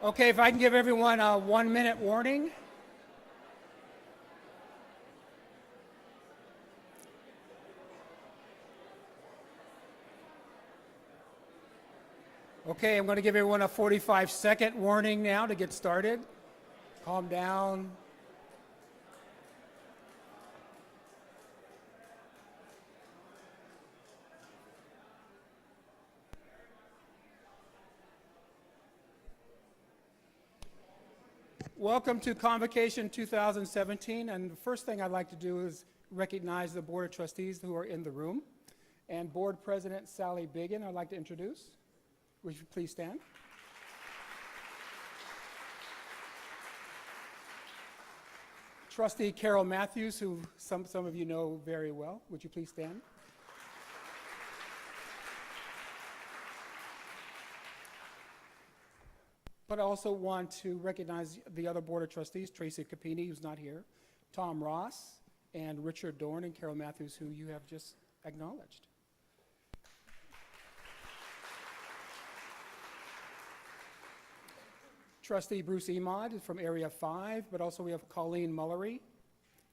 Okay, if I can give everyone a 1-minute warning. Okay, I'm going to give everyone a 45-second warning now to get started. Calm down. Welcome to Convocation 2017, and the first thing I'd like to do is recognize the Board of Trustees who are in the room, and Board President Sally Biggin I'd like to introduce. Would you please stand? Trustee Carol Matthews, who some of you know very well. Would you please stand? But I also want to recognize the other Board of Trustees, Tracy Capini, who's not here, Tom Ross, and Richard Dorn and Carol Matthews, who you have just acknowledged. Trustee Bruce Emod from Area 5, but also we have Colleen Mullery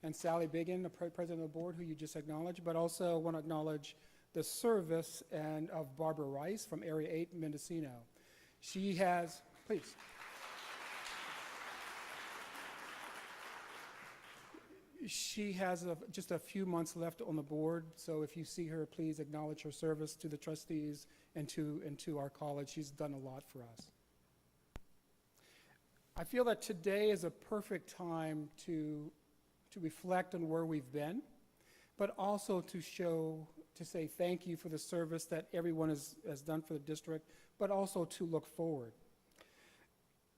and Sally Biggin, the President of the Board, who you just acknowledged, but also want to acknowledge the service of Barbara Rice from Area 8, Mendocino. She has, please. She has just a few months left on the board, so if you see her, please acknowledge her service to the trustees and to our college. She's done a lot for us. I feel that today is a perfect time to reflect on where we've been, but also to say thank you for the service that everyone has done for the district, but also to look forward.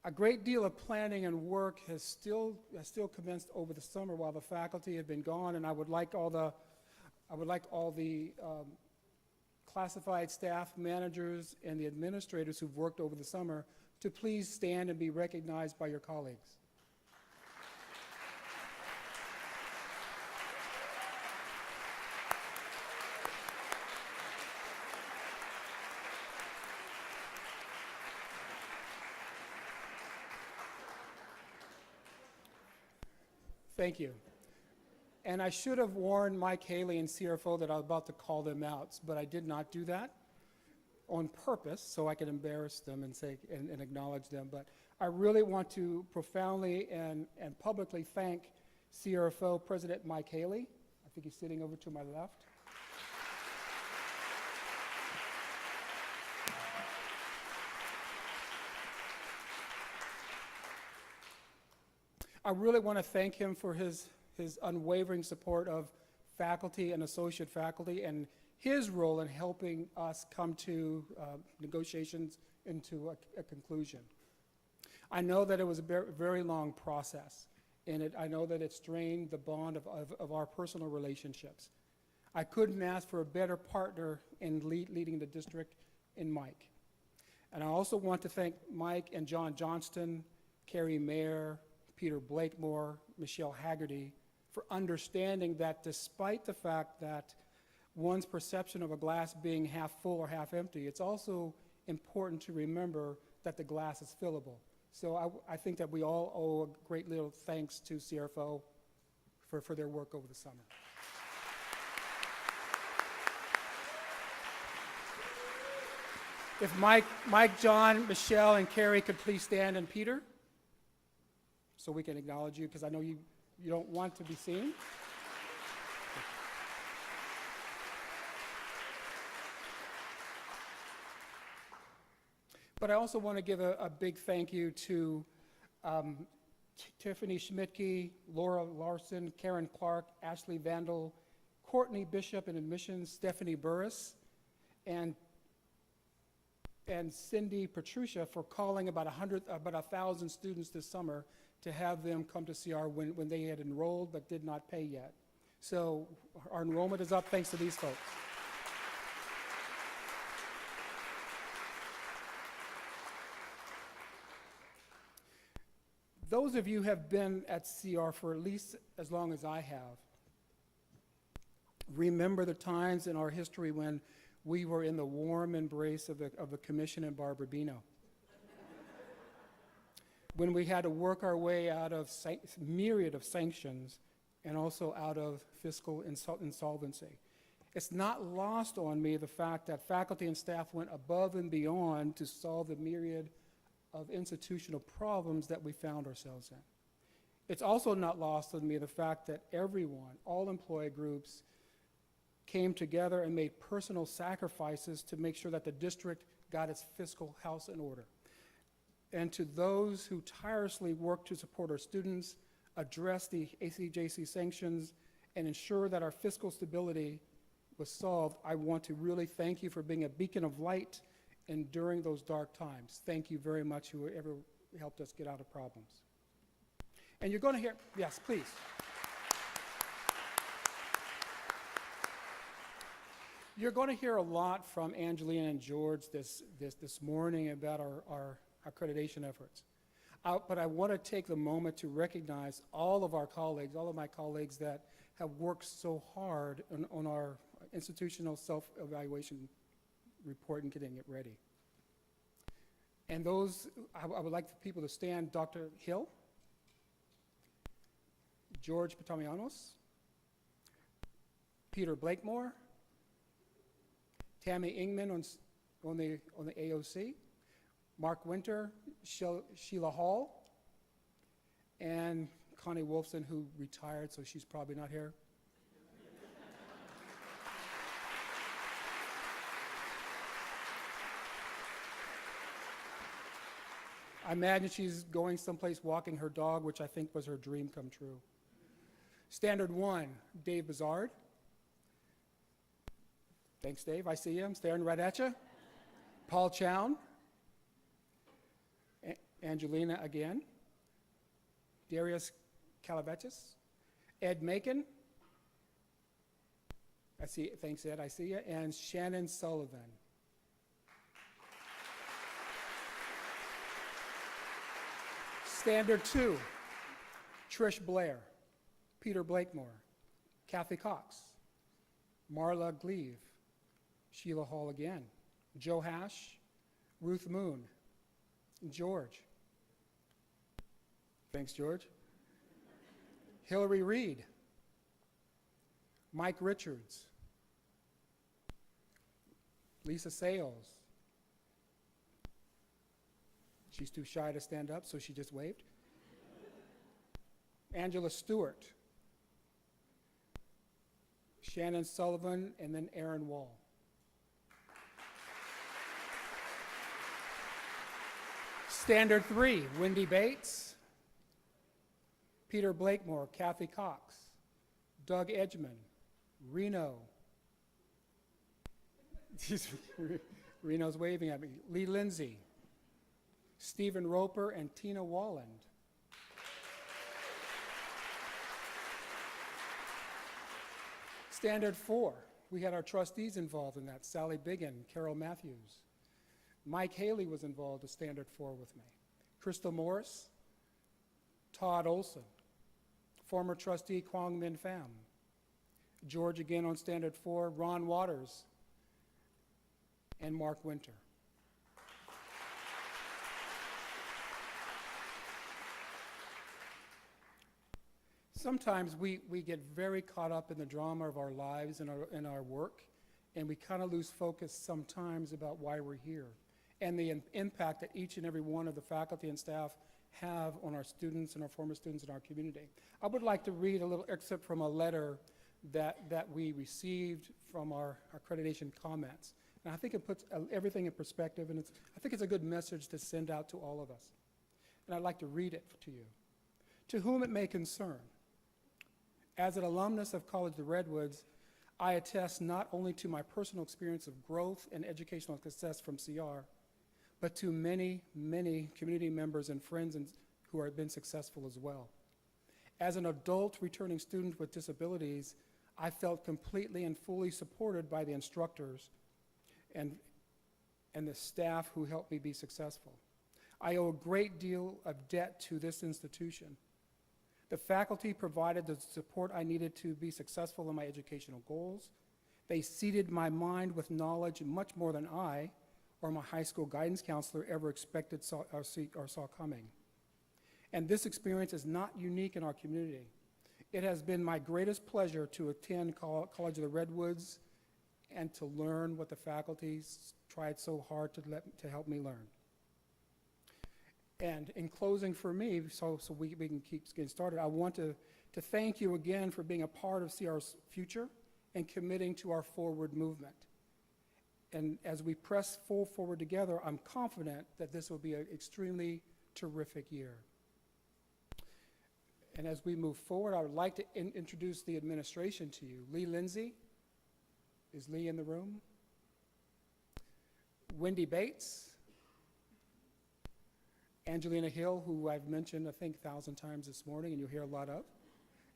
A great deal of planning and work has still commenced over the summer while the faculty have been gone, and I would like all the classified staff, managers, and the administrators who've worked over the summer to please stand and be recognized by your colleagues. Thank you. And I should have warned Mike Haley and CFO that I was about to call them out, but I did not do that on purpose so I could embarrass them and say and acknowledge them. But I really want to profoundly and publicly thank CFO President Mike Haley. I think he's sitting over to my left. I really want to thank him for his unwavering support of faculty and associate faculty and his role in helping us come to negotiations into a conclusion. I know that it was a very long process, and I know that it strained the bond of our personal relationships. I couldn't ask for a better partner in leading the district in Mike. And I also want to thank Mike and John Johnston, Carrie Mayer, Peter Blakemore, Michelle Haggerty, for understanding that despite the fact that one's perception of a glass being half full or half empty, it's also important to remember that the glass is fillable. So I think that we all owe a great little thanks to CFO for their work over the summer. If Mike, John, Michelle, and Carrie could please stand, and Peter, so we can acknowledge you, because I know you don't want to be seen. But I also want to give a big thank you to Tiffany Schmidtke, Laura Larson, Karen Clark, Ashley Vandal, Courtney Bishop in admissions, Stephanie Burris, and Cindy Petrucia for calling about 1,000 students this summer to have them come to CR when they had enrolled but did not pay yet. So our enrollment is up thanks to these folks. Those of you who have been at CR for at least as long as I have, remember the times in our history when we were in the warm embrace of the commission in Barbadino. when we had to work our way out of myriad of sanctions and also out of fiscal insolvency. It's not lost on me the fact that faculty and staff went above and beyond to solve the myriad of institutional problems that we found ourselves in. It's also not lost on me the fact that everyone, all employee groups, came together and made personal sacrifices to make sure that the district got its fiscal house in order. And to those who tirelessly worked to support our students, address the ACJC sanctions, and ensure that our fiscal stability was solved, I want to really thank you for being a beacon of light during those dark times. Thank you very much, whoever helped us get out of problems. And you're going to hear, yes, please. You're going to hear a lot from Angelina and George this morning about our accreditation efforts. But I want to take the moment to recognize all of our colleagues, all of my colleagues that have worked so hard on our institutional self-evaluation report and getting it ready. And those, I would like for people to stand: Dr. Hill, George Patamianos, Peter Blakemore, Tammy Ingman on the AOC, Mark Winter, Sheila Hall, and Connie Wolfson, who retired, so she's probably not here. I imagine she's going someplace walking her dog, which I think was her dream come true. Standard 1, Dave Bazard. Thanks, Dave. I see you. I'm staring right at you. Paul Chown. Angelina again. Darius Calavetis. Ed Macon. I see. Thanks, Ed. I see you. And Shannon Sullivan. Standard 2, Trish Blair, Peter Blakemore, Kathy Cox, Marla Gleave, Sheila Hall again, Joe Hash, Ruth Moon, George. Thanks, George. Hillary Reed, Mike Richards, Lisa Sales. She's too shy to stand up, so she just waved. Angela Stewart, Shannon Sullivan, and then Aaron Wall. Standard 3, Wendy Bates, Peter Blakemore, Kathy Cox, Doug Edgman, Reno. Reno's waving at me. Lee Lindsay, Stephen Roper, and Tina Walland. Standard 4, we had our trustees involved in that: Sally Biggin, Carol Matthews. Mike Haley was involved as Standard 4 with me. Crystal Morris, Todd Olson, former trustee Kwong Min Pham. George again on Standard 4, Ron Waters, and Mark Winter. Sometimes we get very caught up in the drama of our lives and our work, and we kind of lose focus sometimes about why we're here and the impact that each and every one of the faculty and staff have on our students and our former students in our community. I would like to read a little excerpt from a letter that we received from our accreditation comments. And I think it puts everything in perspective, and I think it's a good message to send out to all of us. And I'd like to read it to you. To whom it may concern, as an alumnus of College of the Redwoods, I attest not only to my personal experience of growth and educational success from CR, but to many, many community members and friends who have been successful as well. As an adult returning student with disabilities, I felt completely and fully supported by the instructors and the staff who helped me be successful. I owe a great deal of debt to this institution. The faculty provided the support I needed to be successful in my educational goals. They seeded my mind with knowledge much more than I or my high school guidance counselor ever expected or saw coming. And this experience is not unique in our community. It has been my greatest pleasure to attend College of the Redwoods and to learn what the faculty tried so hard to help me learn. And in closing for me, so we can keep getting started, I want to thank you again for being a part of CR's future and committing to our forward movement. And as we press forward together, I'm confident that this will be an extremely terrific year. And as we move forward, I would like to introduce the administration to you. Lee Lindsay, is Lee in the room? Wendy Bates, Angelina Hill, who I've mentioned I think 1,000 times this morning and you'll hear a lot of,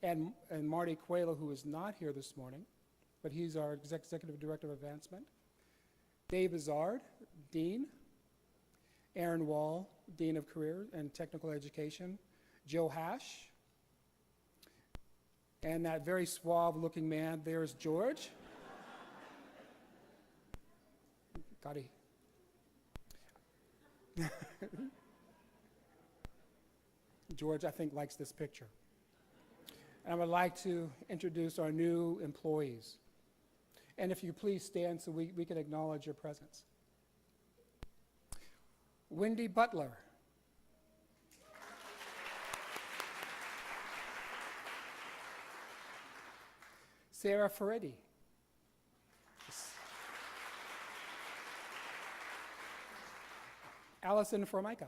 and Marty Coelho, who is not here this morning, but he's our Executive Director of Advancement. Dave Izzard, Dean. Aaron Wall, Dean of Career and Technical Education. Joe Hash. And that very suave-looking man, there's George. Gotti. George, I think, likes this picture. And I would like to introduce our new employees. And if you please stand so we can acknowledge your presence. Wendy Butler. Sarah Ferretti. Allison Formica.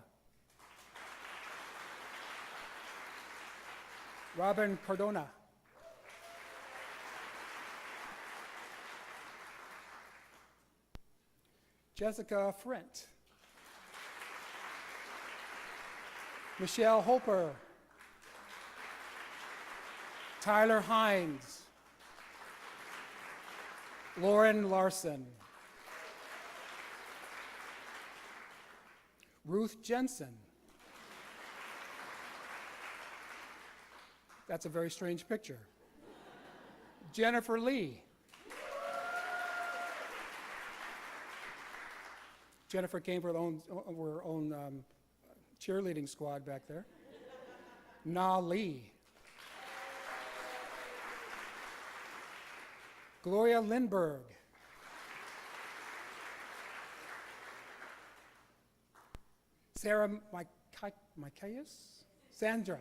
Robin Cardona. Jessica Frent. Michelle Holper. Tyler Hines. Lauren Larson. Ruth Jensen. That's a very strange picture. Jennifer Lee. Jennifer came for her own cheerleading squad back there. Na Lee. Gloria Lindberg. Sarah Micaius? Sandra.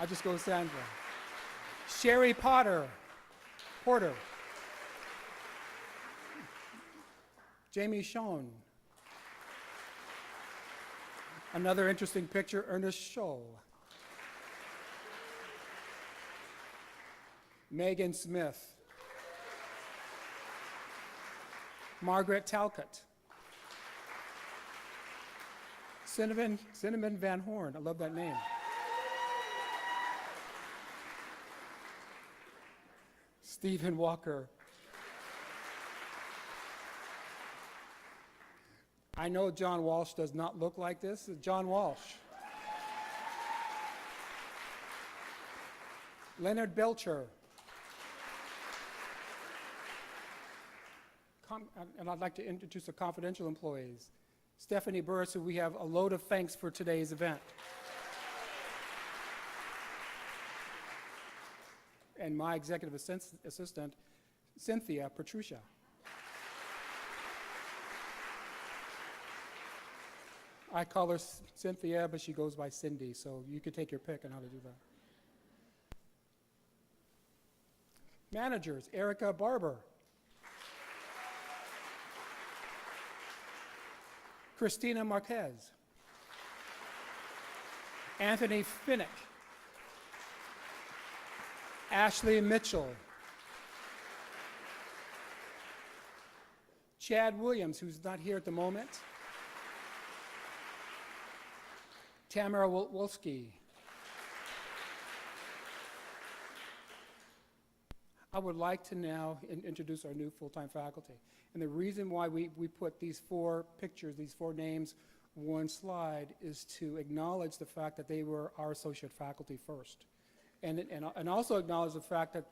I'll just go with Sandra. Sherry Porter. Jamie Schoen. Another interesting picture, Ernest Scholl. Megan Smith. Margaret Talcott. Cinnamon Van Horn, I love that name. Stephen Walker. I know John Walsh does not look like this. John Walsh. Leonard Belcher. And I'd like to introduce the confidential employees. Stephanie Burris, who we have a load of thanks for today's event. And my executive assistant, Cynthia Petrucia. I call her Cynthia, but she goes by Cindy, so you can take your pick on how to do that. Managers, Erica Barber. Christina Marquez. Anthony Finnick. Ashley Mitchell. Chad Williams, who's not here at the moment. Tamara Wolski. I would like to now introduce our new full-time faculty. And the reason why we put these four pictures, these four names, on one slide is to acknowledge the fact that they were our associate faculty first. And also acknowledge the fact that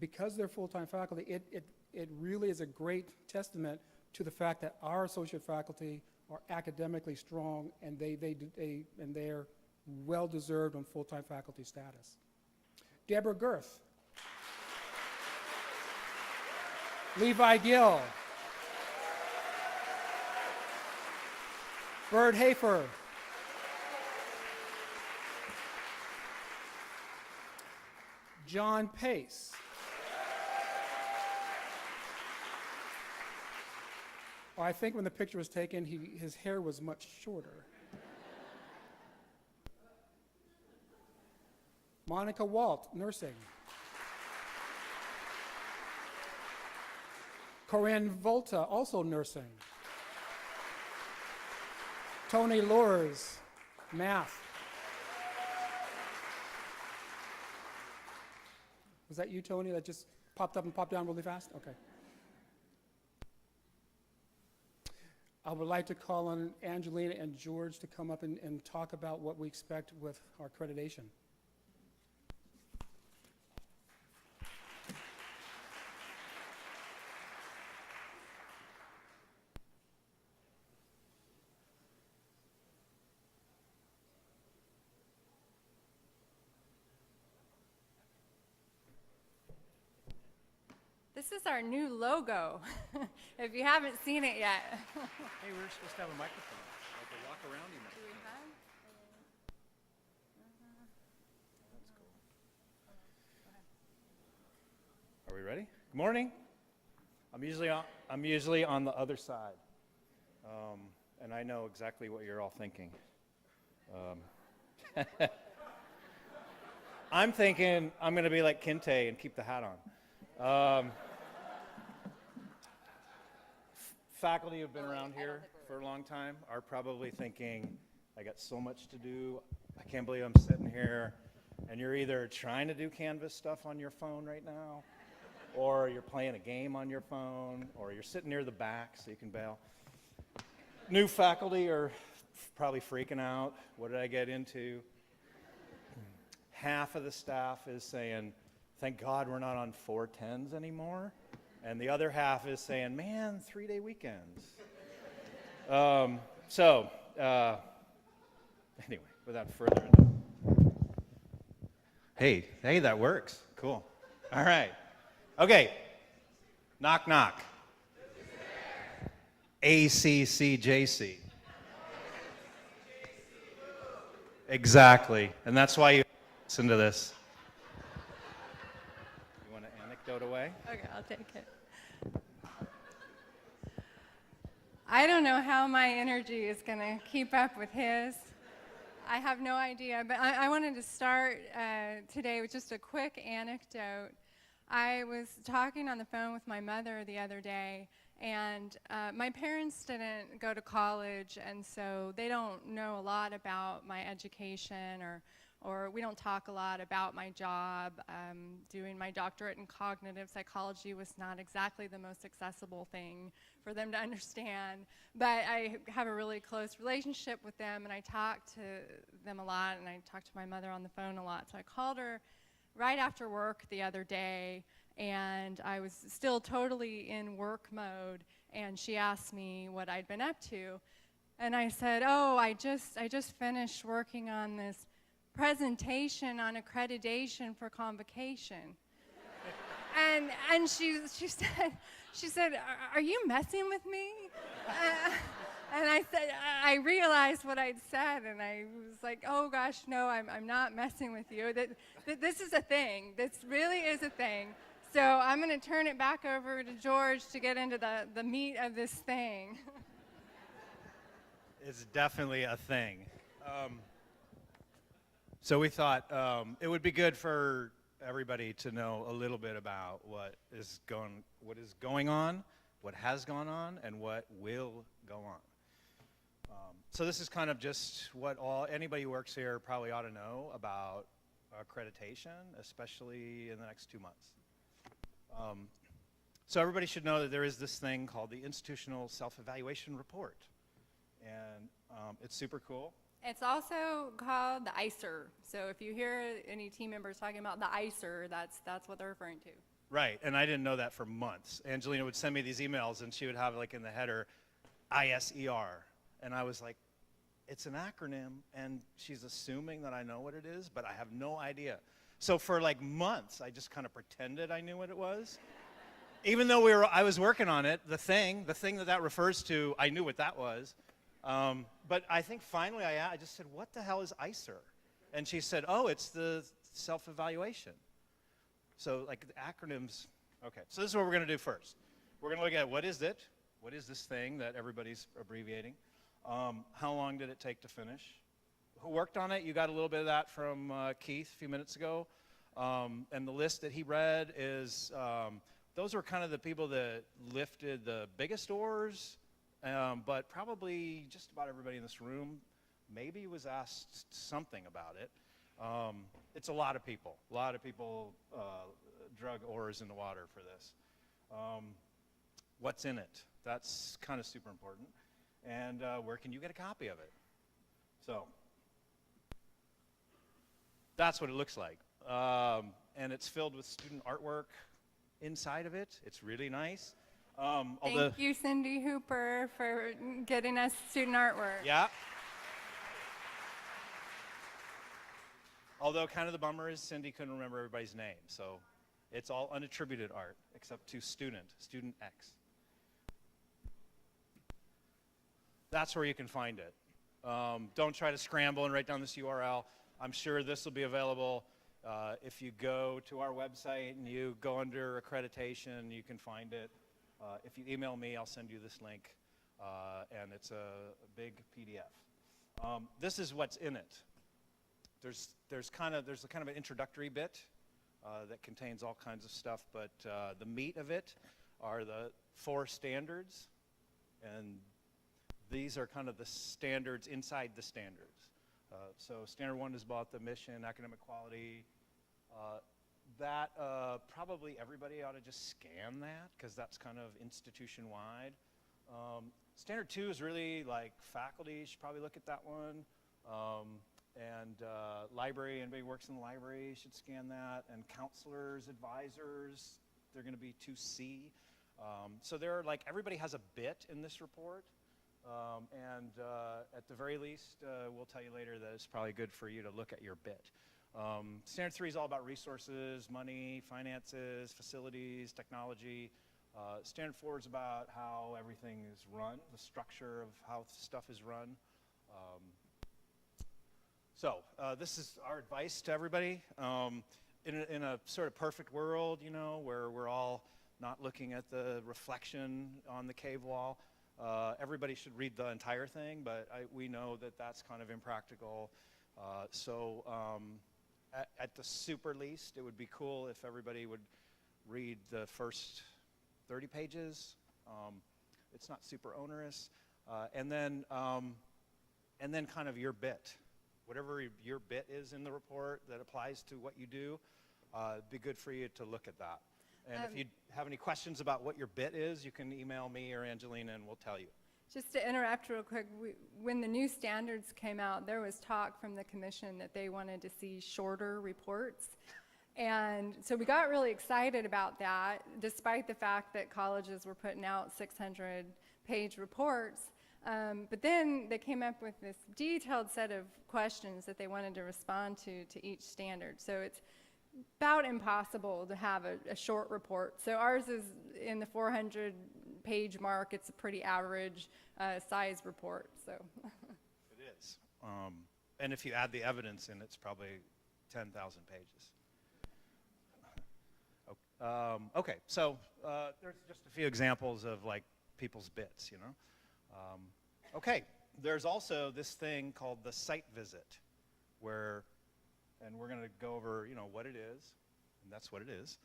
because they're full-time faculty, it really is a great testament to the fact that our associate faculty are academically strong, and they're well-deserved on full-time faculty status. Deborah Girth. Levi Gill. Bird Hafer. John Pace. Well, I think when the picture was taken, his hair was much shorter. Monica Walt, nursing. Corinne Volta, also nursing. Tony Lures, math. Was that you, Tony, that just popped up and popped down really fast? Okay. I would like to call on Angelina and George to come up and talk about what we expect with our accreditation. This is our new logo, if you haven't seen it yet. Hey, we're supposed to have a microphone, like a walk around you Do we microphone. have? Are we ready? Good morning. I'm usually on the other side, and I know exactly what you're all thinking. I'm thinking I'm going to be like Kinte and keep the hat on. Faculty who've been around here for a long time are probably thinking, I got so much to do, I can't believe I'm sitting here, and you're either trying to do Canvas stuff on your phone right now, or you're playing a game on your phone, or you're sitting near the back so you can bail. New faculty are probably freaking out. What did I get into? Half of the staff is saying, thank God we're not on 410s anymore. And the other half is saying, man, 3-day weekends. Anyway, without further ado. Hey, that works. Cool. All right. Okay. Knock, knock. ACCJC. Exactly. And that's why you listen to this. You want to anecdote away? Okay, I'll take it. I don't know how my energy is going to keep up with his. I have no idea, but I wanted to start today with just a quick anecdote. I was talking on the phone with my mother the other day, and my parents didn't go to college, and so they don't know a lot about my education, or we don't talk a lot about my job. Doing my doctorate in cognitive psychology was not exactly the most accessible thing for them to understand, but I have a really close relationship with them, and I talk to them a lot, and I talk to my mother on the phone a lot. So I called her right after work the other day, and I was still totally in work mode, and she asked me what I'd been up to, and I said, oh, I just finished working on this presentation on accreditation for Convocation. And she said, are you messing with me? And I said, I realized what I'd said, and I was like, oh gosh, no, I'm not messing with you. This is a thing. This really is a thing. So I'm going to turn it back over to George to get into the meat of this thing. It's definitely a thing. So we thought it would be good for everybody to know a little bit about what is going on, what has gone on, and what will go on. So this is kind of just what anybody who works here probably ought to know about accreditation, especially in the next 2 months. So everybody should know that there is this thing called the Institutional Self-Evaluation Report, and it's super cool. It's also called the ICER. So if you hear any team members talking about the ICER, that's what they're referring to. Right, and I didn't know that for months. Angelina would send me these emails, and she would have like in the header, ISER. And I was like, it's an acronym, and she's assuming that I know what it is, but I have no idea. So for like months, I just kind of pretended I knew what it was. Even though I was working on it, the thing that refers to, I knew what that was. But I think finally I just said, what the hell is ICER? And she said, oh, it's the self-evaluation. So like the acronyms, okay. So this is what we're going to do first. We're going to look at what is it? What is this thing that everybody's abbreviating? How long did it take to finish? Who worked on it? You got a little bit of that from Keith a few minutes ago. And the list that he read is, those were kind of the people that lifted the biggest oars, but probably just about everybody in this room maybe was asked something about it. It's a lot of people drug oars in the water for this. What's in it? That's kind of super important. And where can you get a copy of it? So that's what it looks like. And it's filled with student artwork inside of it. It's really nice. Thank you, Cindy Hooper, for getting us student artwork. Yeah. Although kind of the bummer is Cindy couldn't remember everybody's name, so it's all unattributed art except to student X. That's where you can find it. Don't try to scramble and write down this URL. I'm sure this will be available. If you go to our website and you go under accreditation, you can find it. If you email me, I'll send you this link, and it's a big PDF. This is what's in it. There's kind of an introductory bit that contains all kinds of stuff, but the meat of it are the 4 standards, and these are kind of the standards inside the standards. So standard 1 is about the mission, academic quality. That probably everybody ought to just scan that, because that's kind of institution-wide. Standard 2 is really like faculty should probably look at that one. And library, anybody who works in the library should scan that. And counselors, advisors, they're going to be 2C. So they're like, everybody has a bit in this report. And at the very least, we'll tell you later that it's probably good for you to look at your bit. Standard 3 is all about resources, money, finances, facilities, technology. Standard 4 is about how everything is run, the structure of how stuff is run. So this is our advice to everybody. In a sort of perfect world, you know, where we're all not looking at the reflection on the cave wall, everybody should read the entire thing, but we know that that's kind of impractical. So at the super least, it would be cool if everybody would read the first 30 pages. It's not super onerous. And then kind of your bit. Whatever your bit is in the report that applies to what you do, it'd be good for you to look at that. And if you have any questions about what your bit is, you can email me or Angelina and we'll tell you. Just to interrupt real quick, when the new standards came out, there was talk from the commission that they wanted to see shorter reports. And so we got really excited about that, despite the fact that colleges were putting out 600-page reports. But then they came up with this detailed set of questions that they wanted to respond to each standard. So it's about impossible to have a short report. So ours is in the 400-page mark. It's a pretty average size report. So it is. And if you add the evidence in, it's probably 10,000 pages. Okay, so there's just a few examples of like people's bits, you know. Okay, there's also this thing called the site visit, and we're going to go over, you know, what it is, and that's what it is.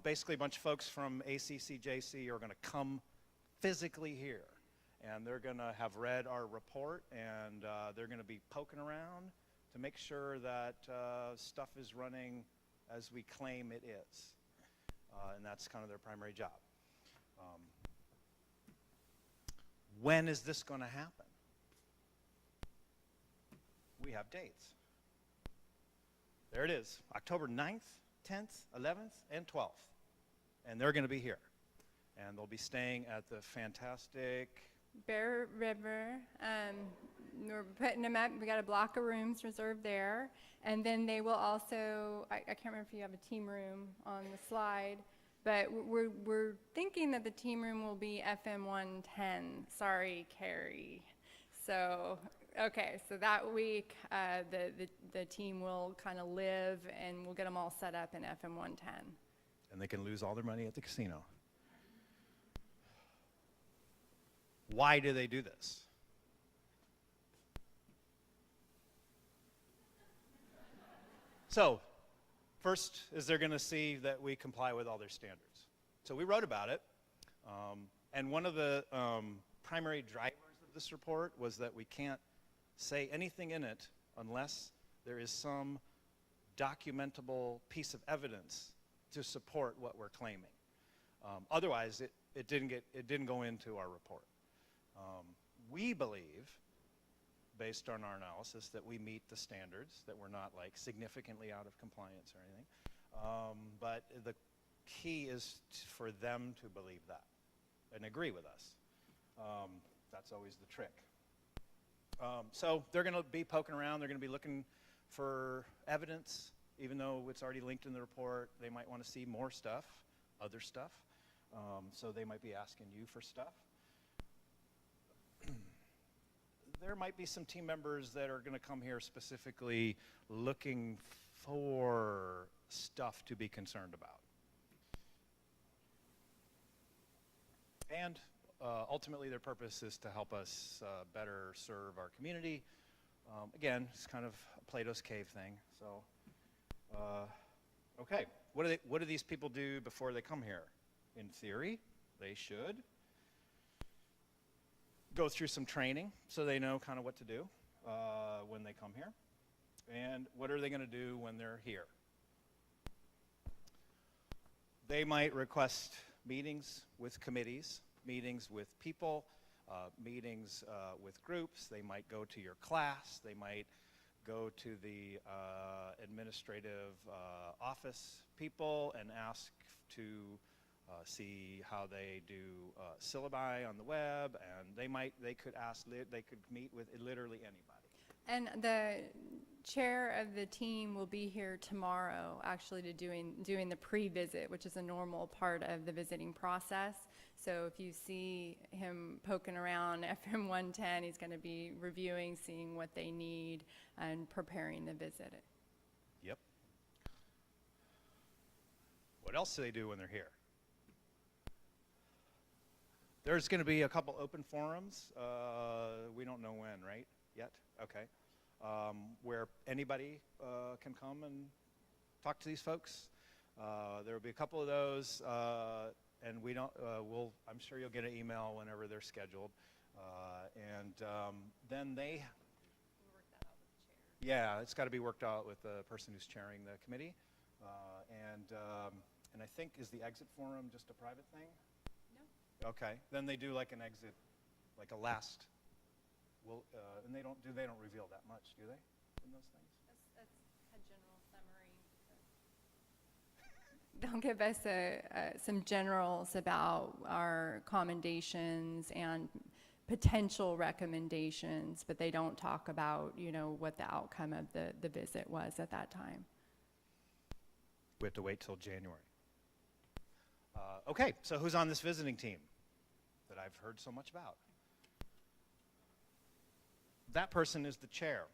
Basically, a bunch of folks from ACCJC are going to come physically here, and they're going to have read our report, and they're going to be poking around to make sure that stuff is running as we claim it is, and that's kind of their primary job. When is this going to happen? We have dates. There it is, October 9th, 10th, 11th, and 12th. And they're going to be here. And they'll be staying at the fantastic Bear River. We're putting them up. We got a block of rooms reserved there. And then they will also, I can't remember if you have a team room on the slide, but we're thinking that the team room will be FM 110. Sorry, Carrie. So, okay, so that week the team will kind of live and we'll get them all set up in FM 110. And they can lose all their money at the casino. Why do they do this? So, first is they're going to see that we comply with all their standards. So we wrote about it, and one of the primary drivers of this report was that we can't say anything in it unless there is some documentable piece of evidence to support what we're claiming. Otherwise, it didn't go into our report. We believe, based on our analysis, that we meet the standards, that we're not like significantly out of compliance or anything. But the key is for them to believe that and agree with us. That's always the trick. So they're going to be poking around. They're going to be looking for evidence, even though it's already linked in the report. They might want to see more stuff, other stuff. So they might be asking you for stuff. There might be some team members that are going to come here specifically looking for stuff to be concerned about. And ultimately their purpose is to help us better serve our community. Again, it's kind of a Plato's cave thing. So, okay, what do these people do before they come here? In theory, they should go through some training so they know kind of what to do when they come here. And what are they going to do when they're here? They might request meetings with committees, meetings with people, meetings with groups. They might go to your class. They might go to the administrative office people and ask to see how they do syllabi on the web, and they could meet with literally anybody. And the chair of the team will be here tomorrow, actually, to doing the pre-visit, which is a normal part of the visiting process. So if you see him poking around FM 110, he's going to be reviewing, seeing what they need, and preparing the visit. Yep. What else do they do when they're here? There's going to be a couple open forums. We don't know when, right? Yet? Okay. Where anybody can come and talk to these folks. There will be a couple of those, and we don't. I'm sure you'll get an email whenever they're scheduled, and then they. We'll work that out with the chair. Yeah, it's got to be worked out with the person who's chairing the committee, and I think, is the exit forum just a private thing? Okay, then they do like an exit, like a last. And they don't reveal that much, do they, in those things? That's a general summary. They'll give us some generals about our commendations and potential recommendations, but they don't talk about, what the outcome of the visit was at that time. We have to wait till January. Okay, so who's on this visiting team that I've heard so much about? That person is the chair.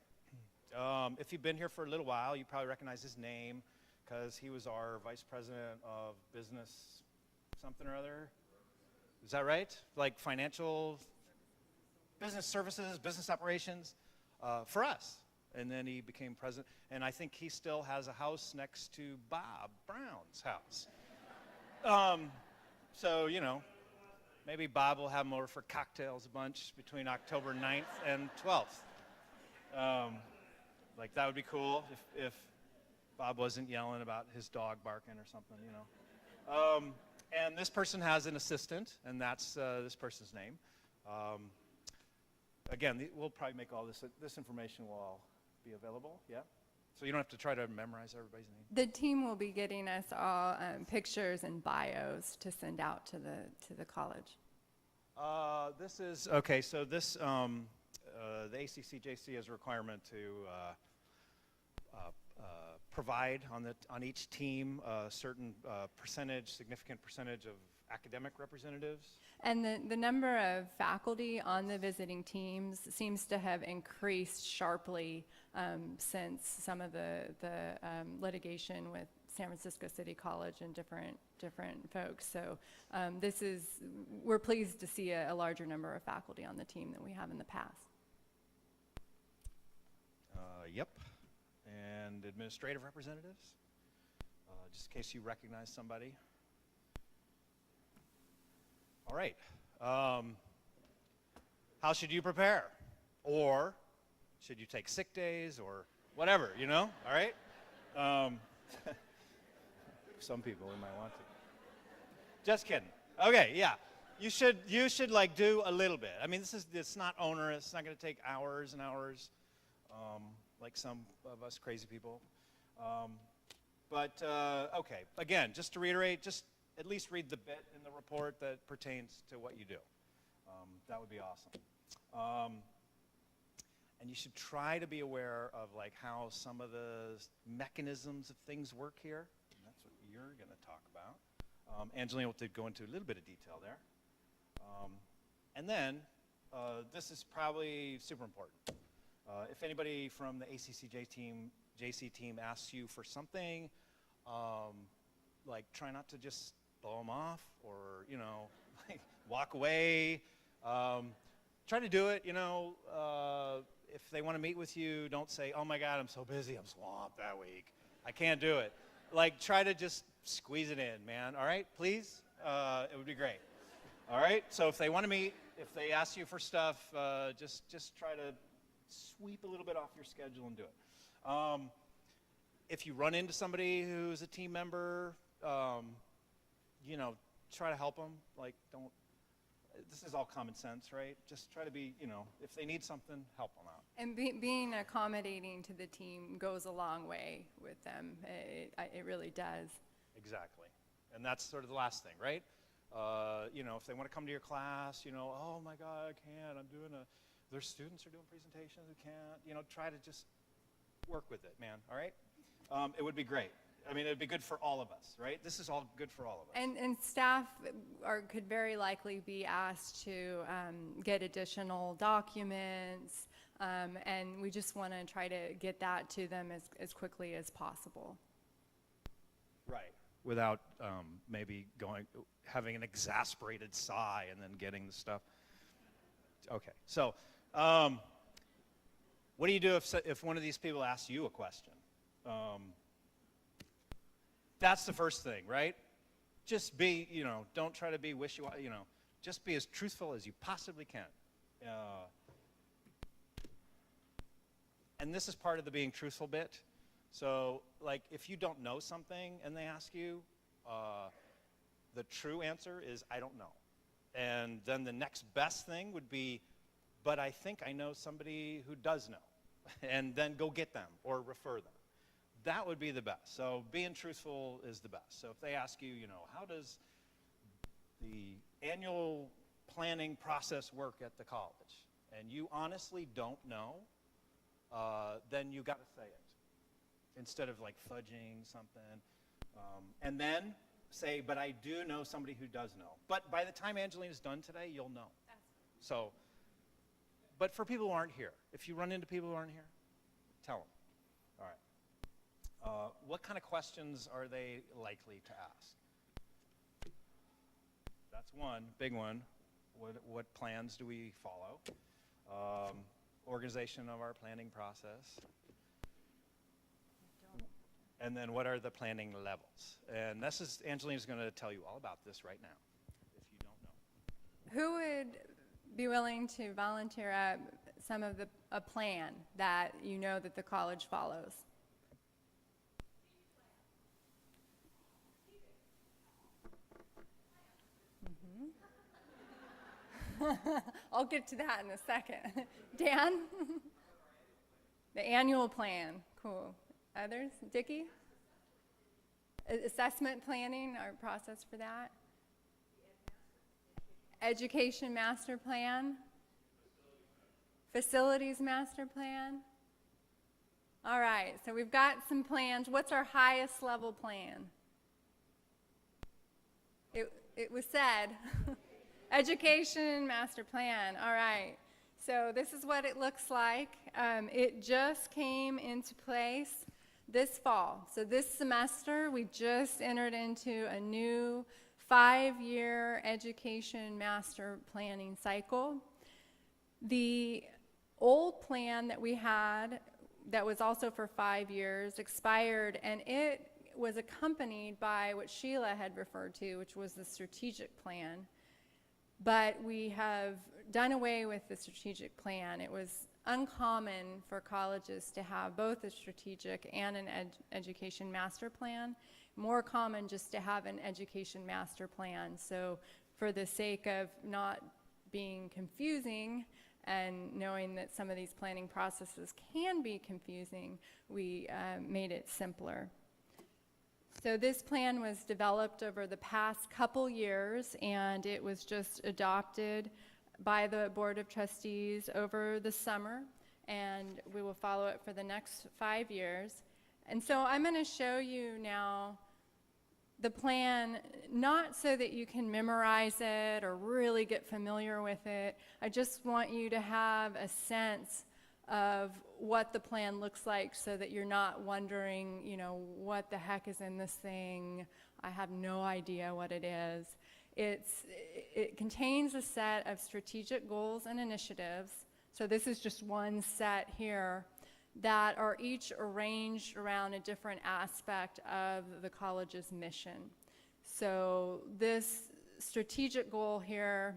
If you've been here for a little while, you probably recognize his name because he was our vice president of business something or other. Is that right? Like financial, business services, business operations for us. And then he became president. And I think he still has a house next to Bob Brown's house. So, maybe Bob will have him over for cocktails a bunch between October 9th and 12th. Like, that would be cool if Bob wasn't yelling about his dog barking or something, And this person has an assistant, and that's this person's name. Again, we'll probably make all this information will all be available, yeah? So you don't have to try to memorize everybody's name. The team will be getting us all pictures and bios to send out to the college. This is, okay, so this, the ACCJC has a requirement to provide on each team a certain significant percentage of academic representatives. And the number of faculty on the visiting teams seems to have increased sharply since some of the litigation with San Francisco City College and different folks. So we're pleased to see a larger number of faculty on the team than we have in the past. Yep. And administrative representatives, just in case you recognize somebody. All right. How should you prepare? Or should you take sick days or whatever, you know? All right? Some people might want to. Just kidding. Okay, yeah. You should like do a little bit. I mean, it's not onerous. It's not going to take hours and hours, like some of us crazy people. Okay. Again, just to reiterate, just at least read the bit in the report that pertains to what you do. That would be awesome. And you should try to be aware of like how some of the mechanisms of things work here. And that's what you're going to talk about. Angelina will go into a little bit of detail there. And then, this is probably super important. If anybody from the JC team asks you for something, like try not to just blow them off or, you know, like walk away. Try to do it, you know. If they want to meet with you, don't say, oh my God, I'm so busy, I'm swamped that week. I can't do it. Like, try to just squeeze it in, man. All right, please? It would be great. All right, so if they want to meet, if they ask you for stuff, just try to sweep a little bit off your schedule and do it. If you run into somebody who's a team member, you know, try to help them. Like, this is all common sense, right? Just try to be, you know, if they need something, help them out. And being accommodating to the team goes a long way with them. It really does. Exactly. And that's sort of the last thing, right? You know, if they want to come to your class, you know, oh my God, I can't, their students are doing presentations who can't, you know, try to just work with it, man, all right? It would be great. I mean, it would be good for all of us, right? This is all good for all of us. And staff could very likely be asked to get additional documents, and we just want to try to get that to them as quickly as possible. Right. Without maybe having an exasperated sigh and then getting the stuff. Okay. So, what do you do if one of these people asks you a question? That's the first thing, right? Just be, you know, don't try to be wishy-washy, you know, just be as truthful as you possibly can. And this is part of the being truthful bit. So, like, if you don't know something and they ask you, the true answer is, I don't know. And then the next best thing would be, but I think I know somebody who does know. And then go get them or refer them. That would be the best. So being truthful is the best. So if they ask you, you know, how does the annual planning process work at the college? And you honestly don't know, then you got to say it instead of like fudging something. And then say, but I do know somebody who does know. But by the time Angelina's done today, you'll know. So, but for people who aren't here, if you run into people who aren't here, tell them. All right. What kind of questions are they likely to ask? That's one, big one. What plans do we follow? Organization of our planning process. And then what are the planning levels? And Angelina's going to tell you all about this right now, if you don't know. Who would be willing to volunteer some of a plan that you know that the college follows? I'll get to that in a second. Dan? The annual plan. Cool. Others? Dickie? Assessment planning, our process for that? education master plan, facilities master plan. All right, so we've got some plans. What's our highest level plan? It was said, education master plan. All right, so this is what it looks like. It just came into place this fall. So this semester, we just entered into a new 5-year education master planning cycle. The old plan that we had that was also for 5 years expired, and it was accompanied by what Sheila had referred to, which was the strategic plan. But we have done away with the strategic plan. It was uncommon for colleges to have both a strategic and an education master plan. More common just to have an education master plan. So for the sake of not being confusing and knowing that some of these planning processes can be confusing, we made it simpler. So this plan was developed over the past couple years, and it was just adopted by the Board of Trustees over the summer, and we will follow it for the next 5 years. And so I'm going to show you now the plan, not so that you can memorize it or really get familiar with it. I just want you to have a sense of what the plan looks like so that you're not wondering, you know, what the heck is in this thing? I have no idea what it is. It contains a set of strategic goals and initiatives. So this is just one set here that are each arranged around a different aspect of the college's mission. So this strategic goal here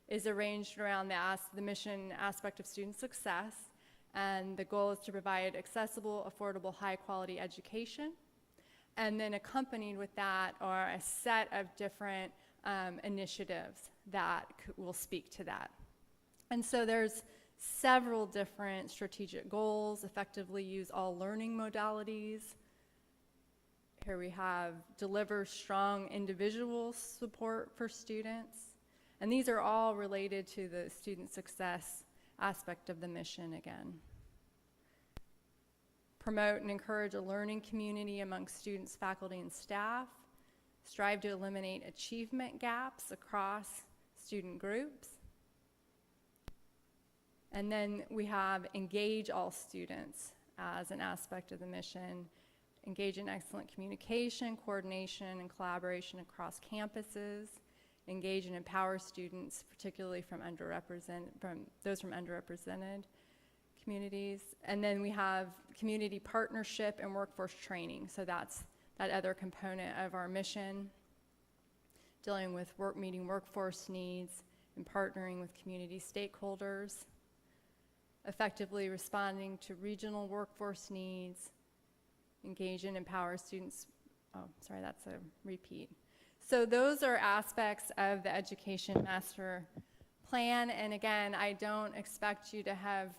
is arranged around the mission aspect of student success, and the goal is to provide accessible, affordable, high-quality education. And then accompanied with that are a set of different initiatives that will speak to that. And so there's several different strategic goals. Effectively use all learning modalities. Here we have deliver strong individual support for students. And these are all related to the student success aspect of the mission again. Promote and encourage a learning community among students, faculty, and staff. Strive to eliminate achievement gaps across student groups. And then we have engage all students as an aspect of the mission. Engage in excellent communication, coordination, and collaboration across campuses. Engage and empower students, particularly from those from underrepresented communities. And then we have community partnership and workforce training. So that's that other component of our mission, dealing with meeting workforce needs and partnering with community stakeholders, effectively responding to regional workforce needs, engage and empower students. Oh, sorry, that's a repeat. So those are aspects of the Education Master Plan, and again, I don't expect you to have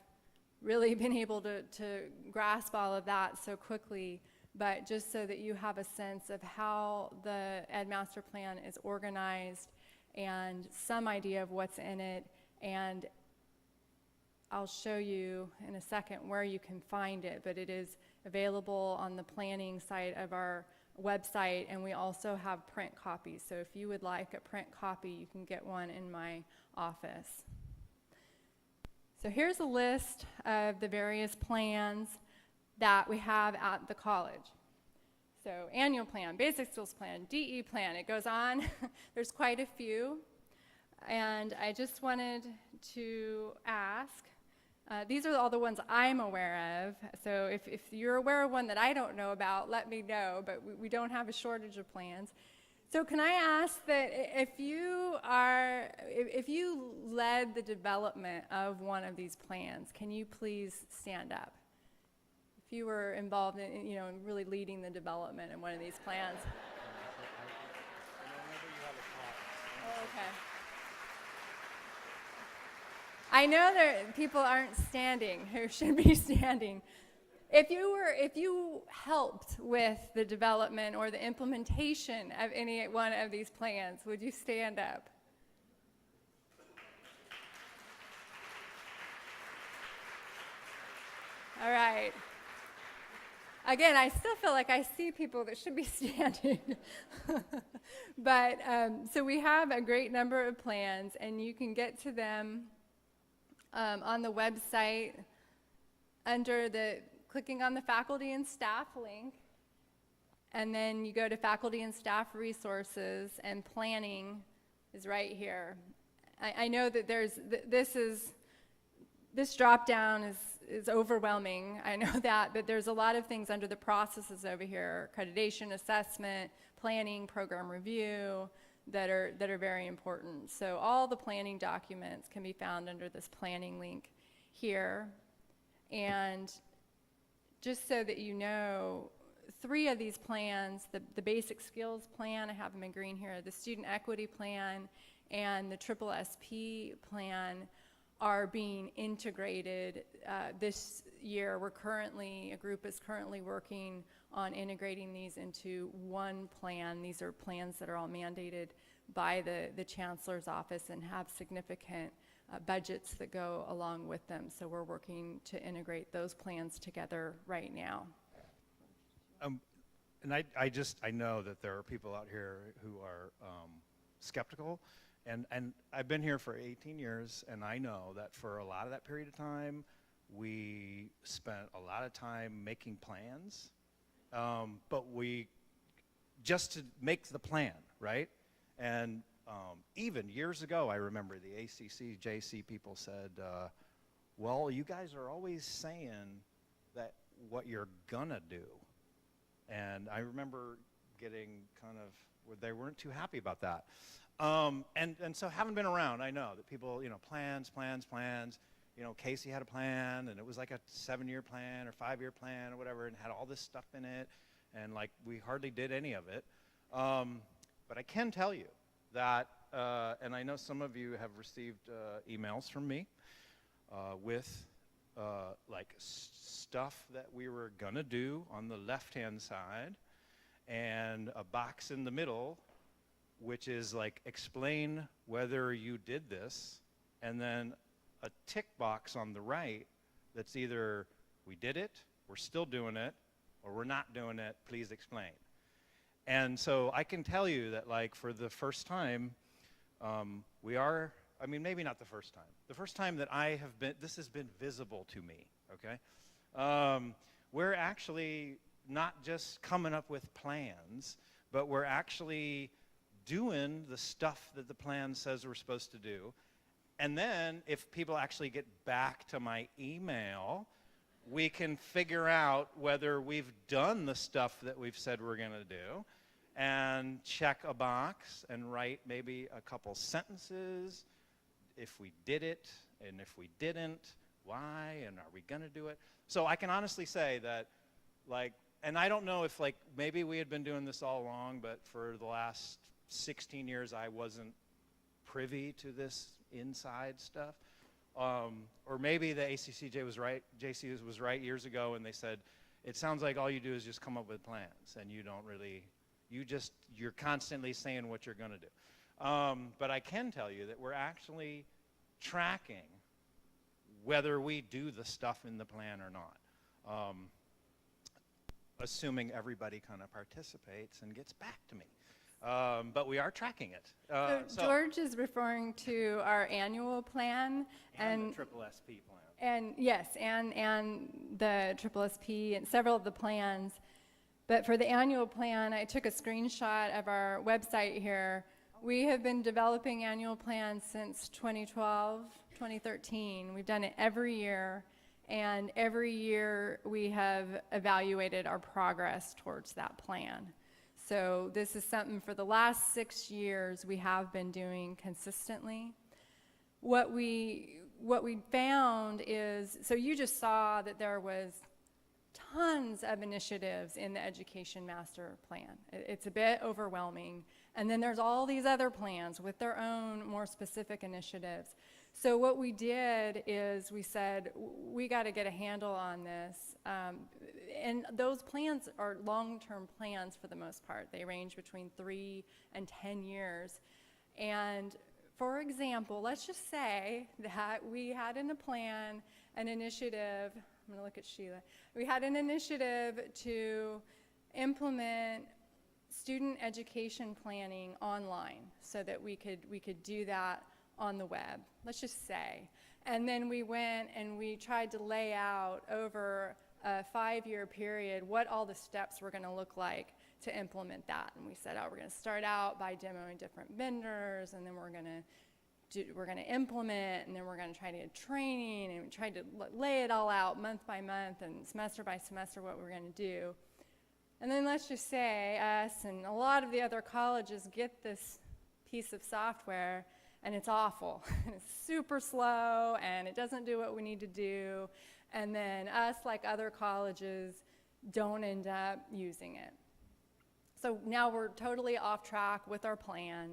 really been able to grasp all of that so quickly, but just so that you have a sense of how the Ed Master Plan is organized and some idea of what's in it, and I'll show you in a second where you can find it, but it is available on the planning site of our website, and we also have print copies. So if you would like a print copy, you can get one in my office. So here's a list of the various plans that we have at the college. So annual plan, basic skills plan, DE plan, it goes on. There's quite a few. And I just wanted to ask, these are all the ones I'm aware of. So if you're aware of one that I don't know about, let me know, but we don't have a shortage of plans. So can I ask that if you led the development of one of these plans, can you please stand up? If you were involved in, in really leading the development in one of these plans. Oh, okay. I know that people aren't standing who should be standing. If you helped with the development or the implementation of any one of these plans, would you stand up? All right. Again, I still feel like I see people that should be standing. But so we have a great number of plans, and you can get to them on the website under clicking on the faculty and staff link. And then you go to faculty and staff resources, and planning is right here. I know that this drop down is overwhelming. I know that, but there's a lot of things under the processes over here: accreditation, assessment, planning, program review, that are very important. So all the planning documents can be found under this planning link here. And just so that you know, 3 of these plans, the basic skills plan, I have them in green here, the student equity plan, and the triple SP plan are being integrated this year. A group is currently working on integrating these into one plan. These are plans that are all mandated by the Chancellor's office and have significant budgets that go along with them. So we're working to integrate those plans together right now. And I know that there are people out here who are skeptical, and I've been here for 18 years, and I know that for a lot of that period of time, we spent a lot of time making plans, but just to make the plan, right? And even years ago, I remember the ACC, JC people said, well, you guys are always saying that what you're gonna do. And I remember getting they weren't too happy about that. And so having been around, I know that people, plans. Casey had a plan, and it was like a 7-year plan or 5-year plan or whatever, and had all this stuff in it, and we hardly did any of it. But I can tell you that, and I know some of you have received emails from me with stuff that we were gonna do on the left-hand side, and a box in the middle, which is explain whether you did this, and then a tick box on the right that's either we did it, we're still doing it, or we're not doing it, please explain. And so I can tell you that for the first time, maybe not the first time that this has been visible to me, okay? We're actually not just coming up with plans, but we're actually doing the stuff that the plan says we're supposed to do. And then if people actually get back to my email, we can figure out whether we've done the stuff that we've said we're going to do, and check a box and write maybe a couple sentences if we did it, and if we didn't, why, and are we going to do it? So I can honestly say that, and I don't know if maybe we had been doing this all along, but for the last 16 years I wasn't privy to this inside stuff. Or maybe the ACCJ was right, JC was right years ago, and they said, it sounds like all you do is just come up with plans, and you don't really, you're constantly saying what you're gonna do. But I can tell you that we're actually tracking whether we do the stuff in the plan or not, assuming everybody kind of participates and gets back to me. But we are tracking it. So George is referring to our annual plan and the triple SP plan. And yes, and the triple SP and several of the plans. But for the annual plan, I took a screenshot of our website here. We have been developing annual plans since 2012, 2013. We've done it every year, and every year we have evaluated our progress towards that plan. So this is something for the last 6 years we have been doing consistently. What we found is, so you just saw that there was tons of initiatives in the Education Master Plan. It's a bit overwhelming. And then there's all these other plans with their own more specific initiatives. So what we did is we said, we got to get a handle on this. And those plans are long-term plans for the most part. They range between 3 and 10 years. And for example, let's just say that we had in a plan an initiative I'm going to look at Sheila. We had an initiative to implement student education planning online so that we could do that on the web, let's just say. And then we went and we tried to lay out over a 5-year period what all the steps were going to look like to implement that. And we said, oh, we're going to start out by demoing different vendors, and then we're going to implement, and then we're going to try to get training, and we tried to lay it all out month by month and semester by semester what we're going to do. And then let's just say us and a lot of the other colleges get this piece of software, and it's awful. It's super slow, and it doesn't do what we need to do. And then us, like other colleges, don't end up using it. So now we're totally off track with our plan.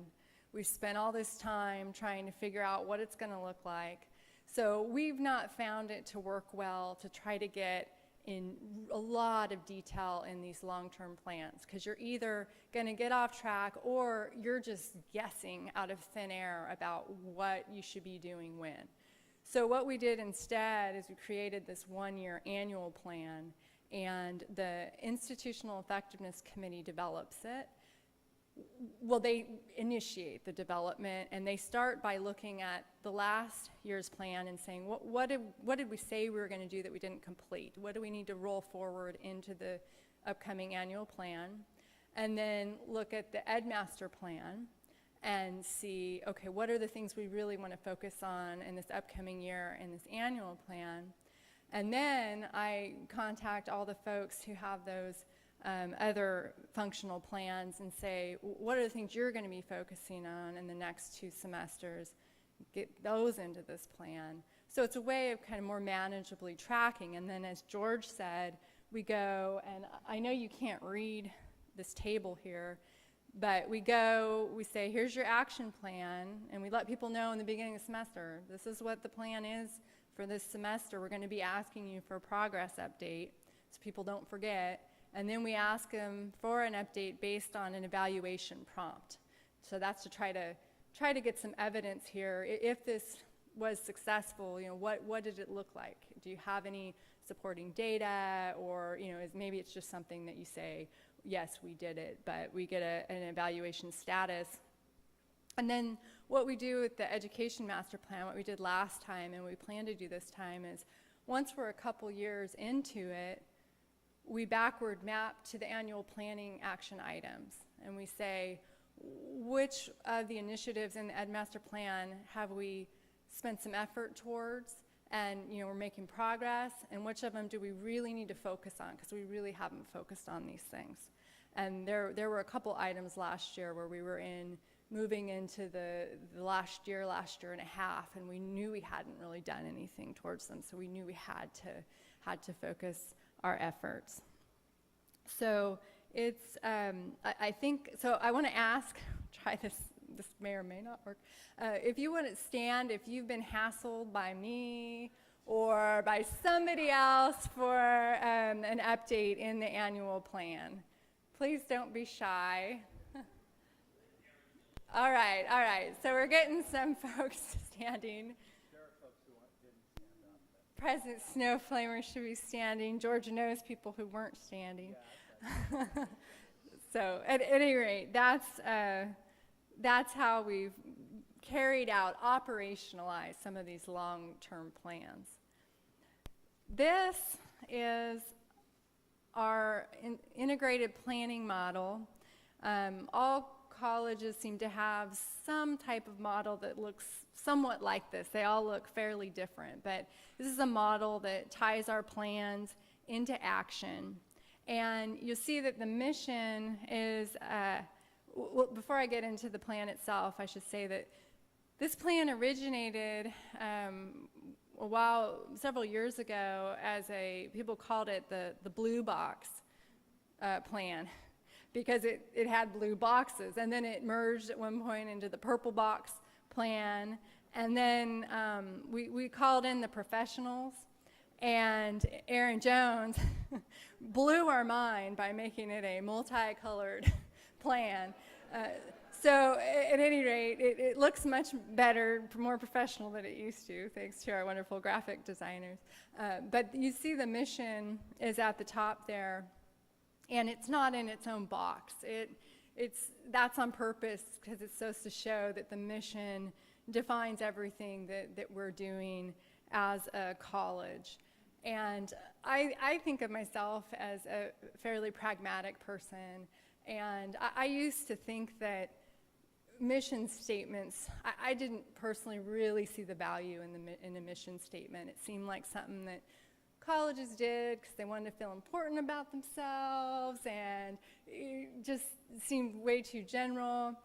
We've spent all this time trying to figure out what it's going to look like. So we've not found it to work well to try to get in a lot of detail in these long-term plans, because you're either going to get off track or you're just guessing out of thin air about what you should be doing when. So what we did instead is we created this 1-year annual plan, and the Institutional Effectiveness Committee develops it. Well, they initiate the development, and they start by looking at the last year's plan and saying, what did we say we were going to do that we didn't complete? What do we need to roll forward into the upcoming annual plan? And then look at the Ed Master Plan and see, okay, what are the things we really want to focus on in this upcoming year in this annual plan? And then I contact all the folks who have those other functional plans and say, what are the things you're going to be focusing on in the next 2 semesters? Get those into this plan. So it's a way of kind of more manageably tracking. And then as George said, we go, and I know you can't read this table here, but we say, here's your action plan, and we let people know in the beginning of the semester, this is what the plan is for this semester. We're going to be asking you for a progress update so people don't forget. And then we ask them for an update based on an evaluation prompt. So that's to try to get some evidence here. If this was successful, what did it look like? Do you have any supporting data, or maybe it's just something that you say, yes, we did it, but we get an evaluation status. And then what we do with the Education Master Plan, what we did last time and we plan to do this time, is once we're a couple years into it, we backward map to the annual planning action items, and we say, which of the initiatives in the Ed Master Plan have we spent some effort towards, and we're making progress, and which of them do we really need to focus on, because we really haven't focused on these things. And there were a couple items last year where we were moving into the last year and a half, and we knew we hadn't really done anything towards them, so we knew we had to focus our efforts. So it's, I think, so I want to ask, try this may or may not work, if you want to stand, if you've been hassled by me or by somebody else for an update in the annual plan, please don't be shy. All right, so we're getting some folks standing. Present snow flamers should be standing. Georgia knows people who weren't standing. Yeah, so at any rate, that's how we've carried out, operationalized some of these long-term plans. This is our integrated planning model. All colleges seem to have some type of model that looks somewhat like this. They all look fairly different, but this is a model that ties our plans into action. And you'll see that the mission is, well, before I get into the plan itself, I should say that this plan originated several years ago as people called it the blue box plan, because it had blue boxes, and then it merged at one point into the purple box plan, and then we called in the professionals, and Aaron Jones blew our mind by making it a multicolored plan. So at any rate, it looks much better, more professional than it used to, thanks to our wonderful graphic designers. But you see the mission is at the top there, and it's not in its own box. That's on purpose because it's supposed to show that the mission defines everything that we're doing as a college. And I think of myself as a fairly pragmatic person, and I used to think that mission statements, I didn't personally really see the value in a mission statement. It seemed like something that colleges did because they wanted to feel important about themselves, and it just seemed way too general.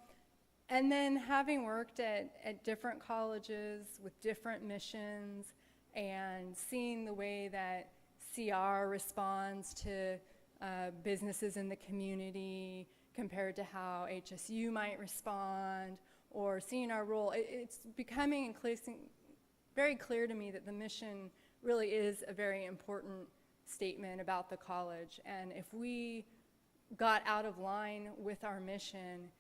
And then having worked at different colleges with different missions and seeing the way that CR responds to businesses in the community compared to how HSU might respond, or seeing our role, it's becoming very clear to me that the mission really is a very important statement about the college. And if we got out of line with our mission,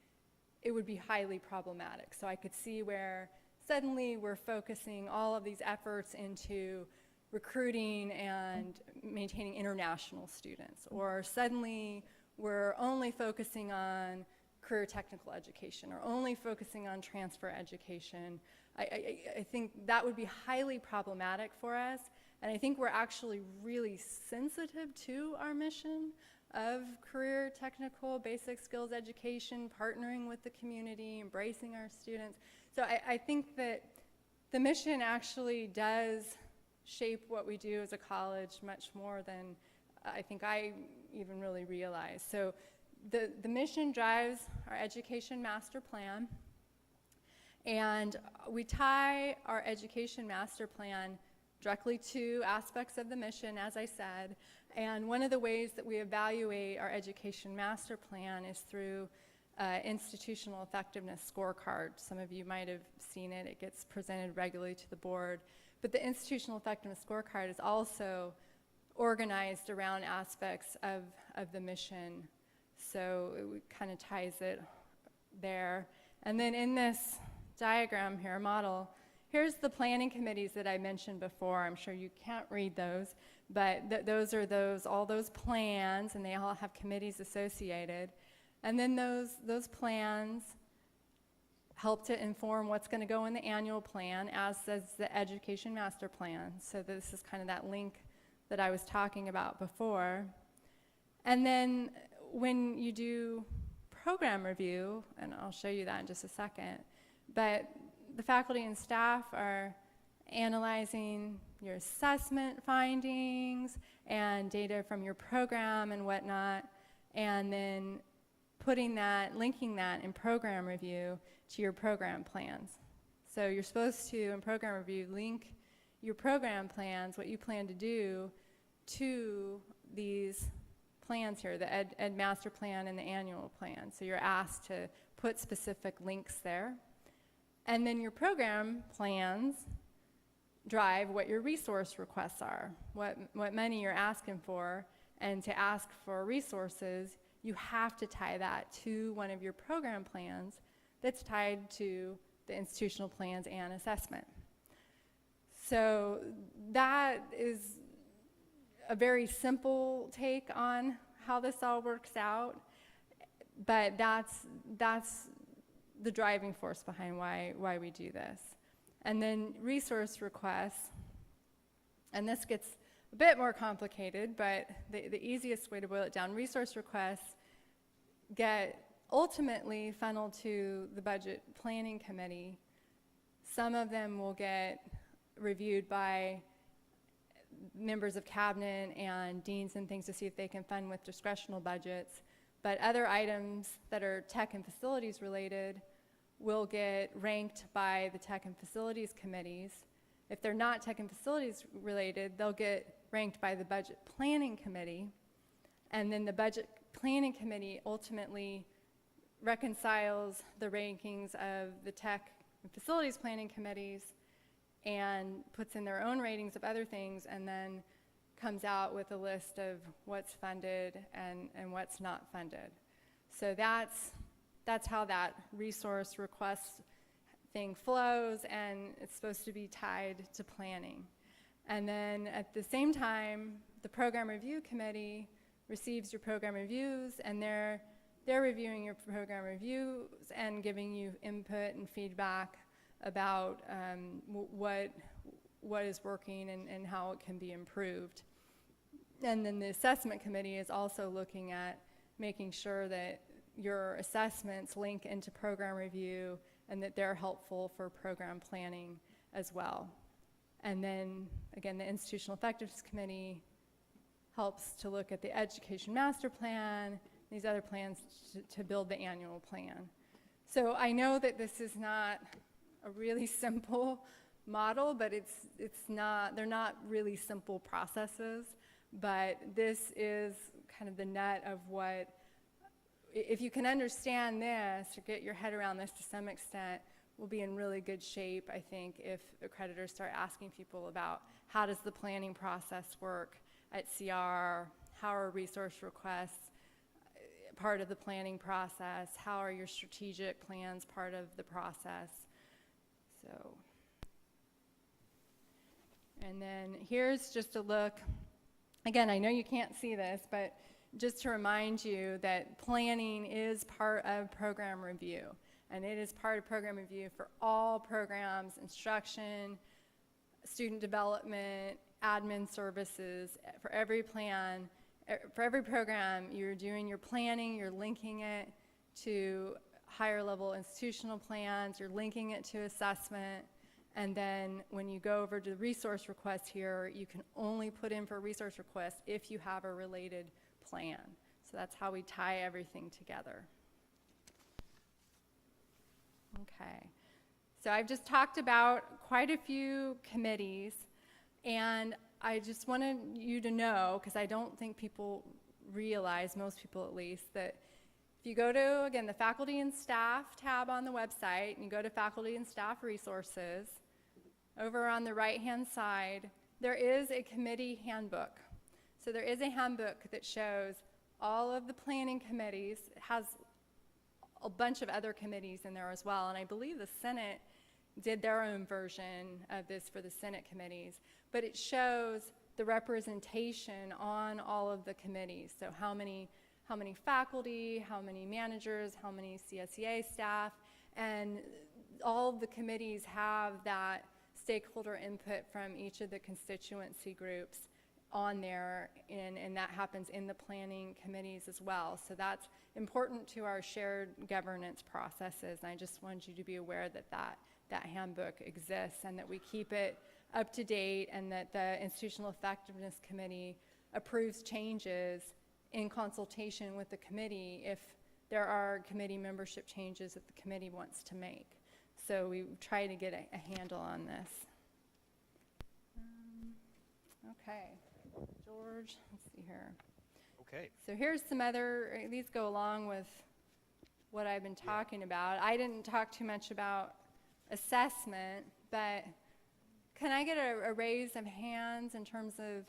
it would be highly problematic. So I could see where suddenly we're focusing all of these efforts into recruiting and maintaining international students, or suddenly we're only focusing on career technical education or only focusing on transfer education. I think that would be highly problematic for us, and I think we're actually really sensitive to our mission of career technical basic skills education, partnering with the community, embracing our students. So I think that the mission actually does shape what we do as a college much more than I think I even really realized. So the mission drives our education master plan, and we tie our education master plan directly to aspects of the mission, as I said. And one of the ways that we evaluate our education master plan is through institutional effectiveness scorecard. Some of you might have seen it. It gets presented regularly to the board. But the institutional effectiveness scorecard is also organized around aspects of the mission. So it kind of ties it there. And then in this diagram here, model, here's the planning committees that I mentioned before. I'm sure you can't read those, but those are all those plans, and they all have committees associated. And then those plans help to inform what's going to go in the annual plan, as does the education master plan. So this is kind of that link that I was talking about before. And then when you do program review, and I'll show you that in just a second, but the faculty and staff are analyzing your assessment findings and data from your program and whatnot, and then linking that in program review to your program plans. So you're supposed to, in program review, link your program plans, what you plan to do, to these plans here, the ed master plan and the annual plan. So you're asked to put specific links there. And then your program plans drive what your resource requests are, what money you're asking for. And to ask for resources, you have to tie that to one of your program plans that's tied to the institutional plans and assessment. So that is a very simple take on how this all works out, but that's the driving force behind why we do this. And then resource requests, and this gets a bit more complicated, but the easiest way to boil it down, resource requests get ultimately funneled to the budget planning committee. Some of them will get reviewed by members of cabinet and deans and things to see if they can fund with discretional budgets. But other items that are tech and facilities related will get ranked by the tech and facilities committees. If they're not tech and facilities related, they'll get ranked by the budget planning committee. And then the budget planning committee ultimately reconciles the rankings of the tech and facilities planning committees and puts in their own ratings of other things, and then comes out with a list of what's funded and what's not funded. So that's that's how that resource request thing flows, and it's supposed to be tied to planning. And then at the same time, the program review committee receives your program reviews, and they're reviewing your program reviews and giving you input and feedback about what is working and how it can be improved. And then the assessment committee is also looking at making sure that your assessments link into program review and that they're helpful for program planning as well. And then, again, the institutional effectiveness committee helps to look at the education master plan, these other plans to build the annual plan. So I know that this is not a really simple model, but they're not really simple processes, but this is kind of the nut of what, if you can understand this or get your head around this to some extent, we'll be in really good shape, I think, if accreditors start asking people about how does the planning process work at CR, how are resource requests part of the planning process, how are your strategic plans part of the process. So, and then here's just a look. Again, I know you can't see this, but just to remind you that planning is part of program review. And it is part of program review for all programs, instruction, student development, admin services. For every plan, for every program, you're doing your planning, you're linking it to higher level institutional plans, you're linking it to assessment, and then when you go over to the resource request here, you can only put in for a resource request if you have a related plan. So that's how we tie everything together. Okay, so I've just talked about quite a few committees, and I just wanted you to know, because I don't think people realize, most people at least, that if you go to, again, the faculty and staff tab on the website, and you go to faculty and staff resources, over on the right-hand side, there is a committee handbook. So there is a handbook that shows all of the planning committees. It has a bunch of other committees in there as well, and I believe the Senate did their own version of this for the Senate committees, but it shows the representation on all of the committees. So how many faculty, how many managers, how many CSEA staff, and all of the committees have that stakeholder input from each of the constituency groups on there, and that happens in the planning committees as well. So that's important to our shared governance processes, and I just wanted you to be aware that that handbook exists and that we keep it up to date, and that the Institutional Effectiveness Committee approves changes in consultation with the committee if there are committee membership changes that the committee wants to make. So we try to get a handle on this. Okay, George, let's see here. Okay. So here's some other, these go along with what I've been talking about. I didn't talk too much about assessment, but can I get a raise of hands in terms of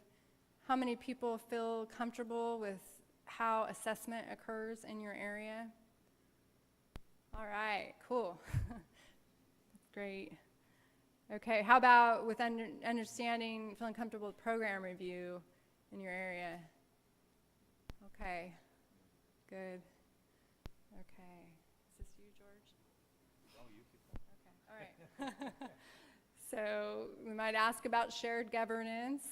how many people feel comfortable with how assessment occurs in your area? All right, cool. That's great. Okay, how about with understanding, feeling comfortable with program review in your area? Okay, good. Okay, is this you, George? Oh, you keep going. Okay, all right. So we might ask about shared governance.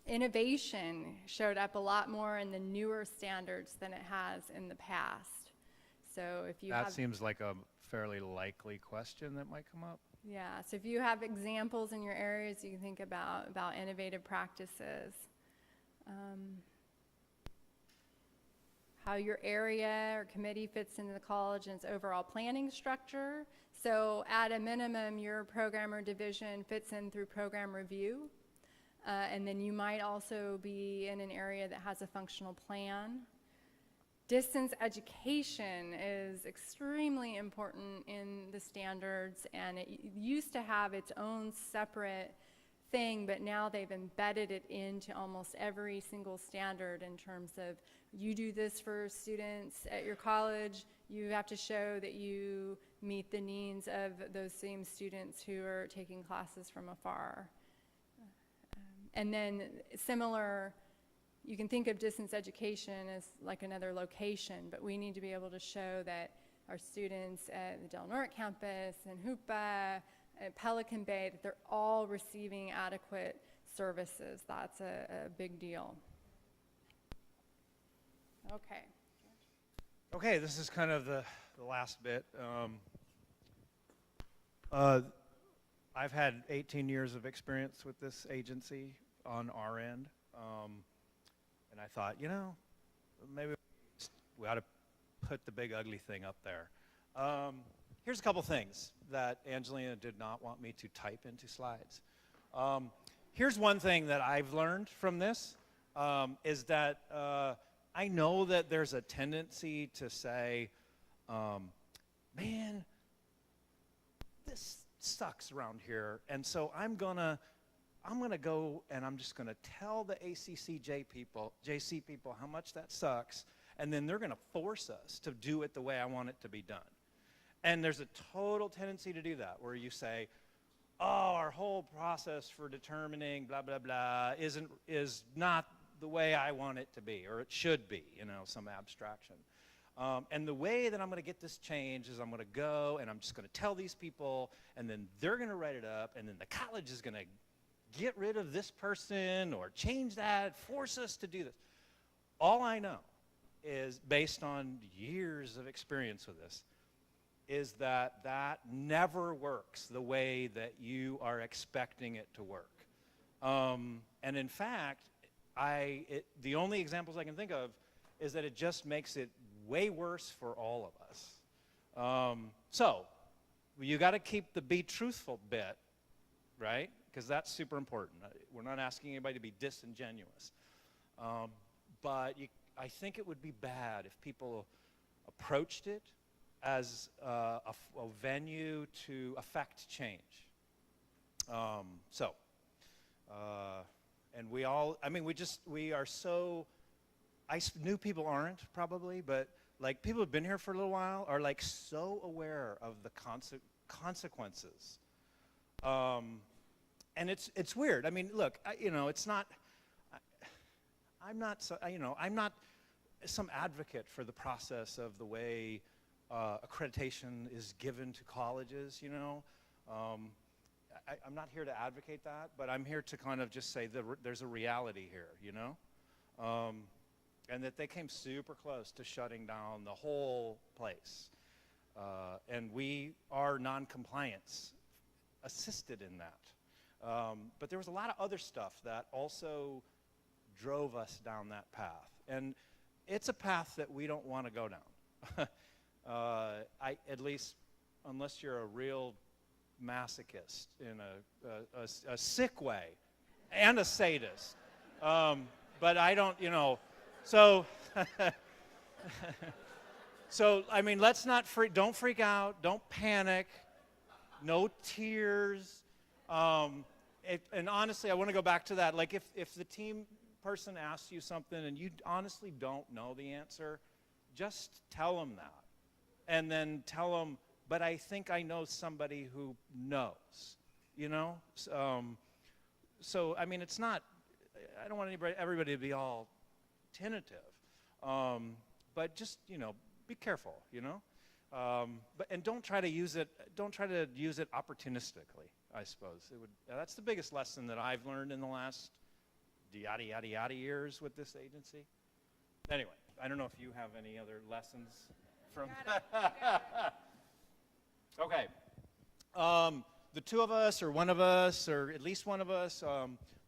Innovation showed up a lot more in the newer standards than it has in the past. So if you That seems like a fairly likely question that might come up. Yeah, so if you have examples in your areas, you can think about innovative practices. How your area or committee fits into the college and its overall planning structure. So at a minimum, your program or division fits in through program review. And then you might also be in an area that has a functional plan. Distance education is extremely important in the standards, and it used to have its own separate thing, but now they've embedded it into almost every single standard in terms of you do this for students at your college, you have to show that you meet the needs of those same students who are taking classes from afar. And then similar, you can think of distance education as like another location, but we need to be able to show that our students at the Del Norte campus and Hoopa, at Pelican Bay, that they're all receiving adequate services. That's a big deal. Okay. Okay, this is kind of the last bit. I've had 18 years of experience with this agency on our end, and I thought, you know, maybe we ought to put the big ugly thing up there. Here's a couple things that Angelina did not want me to type into slides. Here's one thing that I've learned from this, is that I know that there's a tendency to say, man, this sucks around here, and so I'm gonna go and I'm just gonna tell the ACCJ people, JC people, how much that sucks, and then they're gonna force us to do it the way I want it to be done. And there's a total tendency to do that, where you say, oh, our whole process for determining blah, blah, blah is not the way I want it to be, or it should be, you know, some abstraction. And the way that I'm going to get this change is I'm going to go and I'm just going to tell these people, and then they're going to write it up, and then the college is going to get rid of this person or change that, force us to do this. All I know is, based on years of experience with this, is that that never works the way that you are expecting it to work. And in fact, the only examples I can think of is that it just makes it way worse for all of us. So you got to keep the be truthful bit, right? Because that's super important. We're not asking anybody to be disingenuous. But I think it would be bad if people approached it as a venue to affect change. And we all, I mean, we are so, new people aren't probably, but like people who've been here for a little while are like so aware of the consequences. And it's weird. I mean, look, it's not, I'm not some advocate for the process of the way accreditation is given to colleges, you know. I'm not here to advocate that, but I'm here to kind of just say that there's a reality here, you know. And that they came super close to shutting down the whole place. And we are non-compliance assisted in that. But there was a lot of other stuff that also drove us down that path. And it's a path that we don't want to go down. At least, unless you're a real masochist in a sick way, and a sadist. But I don't, so, so I mean, let's not don't freak out, don't panic, no tears. And honestly, I want to go back to that. Like, if the team person asks you something and you honestly don't know the answer, just tell them that. And then tell them, but I think I know somebody who knows, you know? So I mean, it's not, I don't want everybody to be all tentative. But just, be careful, and don't try to use it opportunistically, I suppose. That's the biggest lesson that I've learned in the last yada, yada, yada years with this agency. Anyway, I don't know if you have any other lessons from... Okay. The two of us, or one of us, or at least one of us,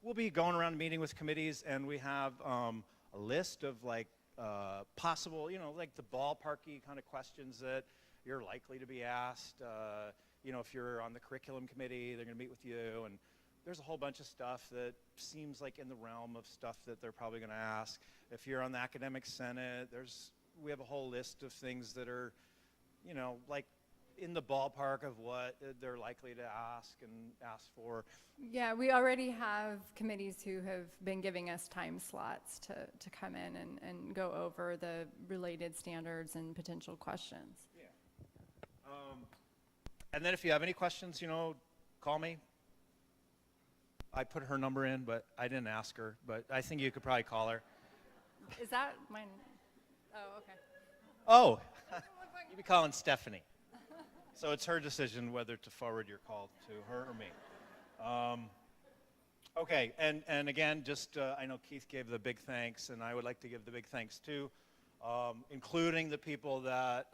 we'll be going around meeting with committees, and we have a list of possible, like the ballparky kind of questions that you're likely to be asked. If you're on the curriculum committee, they're going to meet with you, and there's a whole bunch of stuff that seems like in the realm of stuff that they're probably going to ask. If you're on the academic senate, we have a whole list of things that are, like in the ballpark of what they're likely to ask and ask for? Yeah, we already have committees who have been giving us time slots to come in and go over the related standards and potential questions. Yeah. And then if you have any questions, call me. I put her number in, but I didn't ask her, but I think you could probably call her. Is that mine? Oh, okay. Oh, you'd be calling Stephanie. So it's her decision whether to forward your call to her or me. Okay, and again, just I know Keith gave the big thanks, and I would like to give the big thanks too, including the people that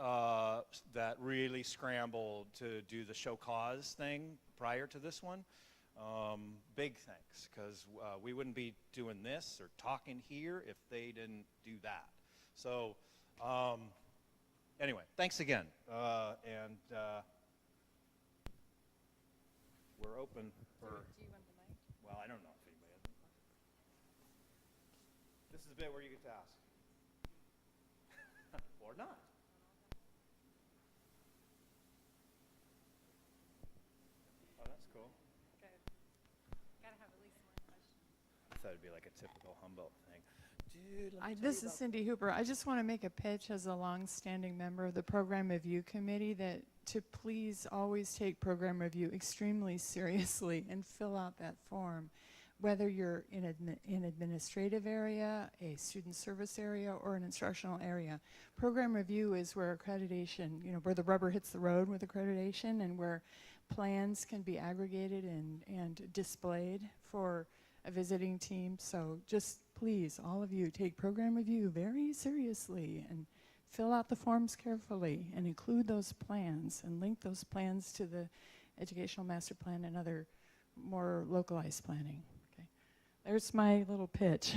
really scrambled to do the show cause thing prior to this one. Big thanks, because we wouldn't be doing this or talking here if they didn't do that. So anyway, thanks again, and we're open for. Do you want the mic? Well, I don't know if anybody has. This is the bit where you get to ask. Or not. Oh, that's cool. Good. Gotta have at least one question. I thought it'd be like a typical Humboldt thing. Dude, let me tell This you is about- Cindy Hooper. I just want to make a pitch as a long-standing member of the Program Review Committee that to please always take program review extremely seriously and fill out that form. Whether you're in an administrative area, a student service area, or an instructional area. Program review is where accreditation, where the rubber hits the road with accreditation and where plans can be aggregated and displayed for a visiting team. So just please, all of you, take program review very seriously and fill out the forms carefully and include those plans and link those plans to the educational master plan and other more localized planning. Okay, there's my little pitch.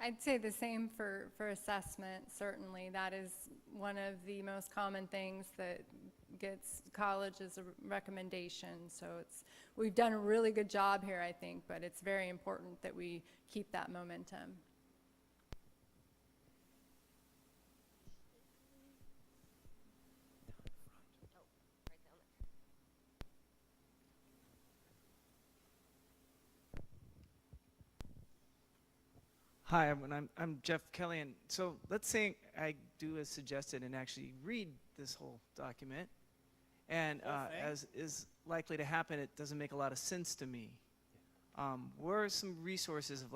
I'd say the same for assessment, certainly. That is one of the most common things that gets college as a recommendation. So we've done a really good job here, I think, but it's very important that we keep that momentum. Hi, I'm Jeff Kelly, and so let's say I do as suggested and actually read this whole document, and Whole thing? as is likely to happen, it doesn't make a lot of sense to me. Where are some resources of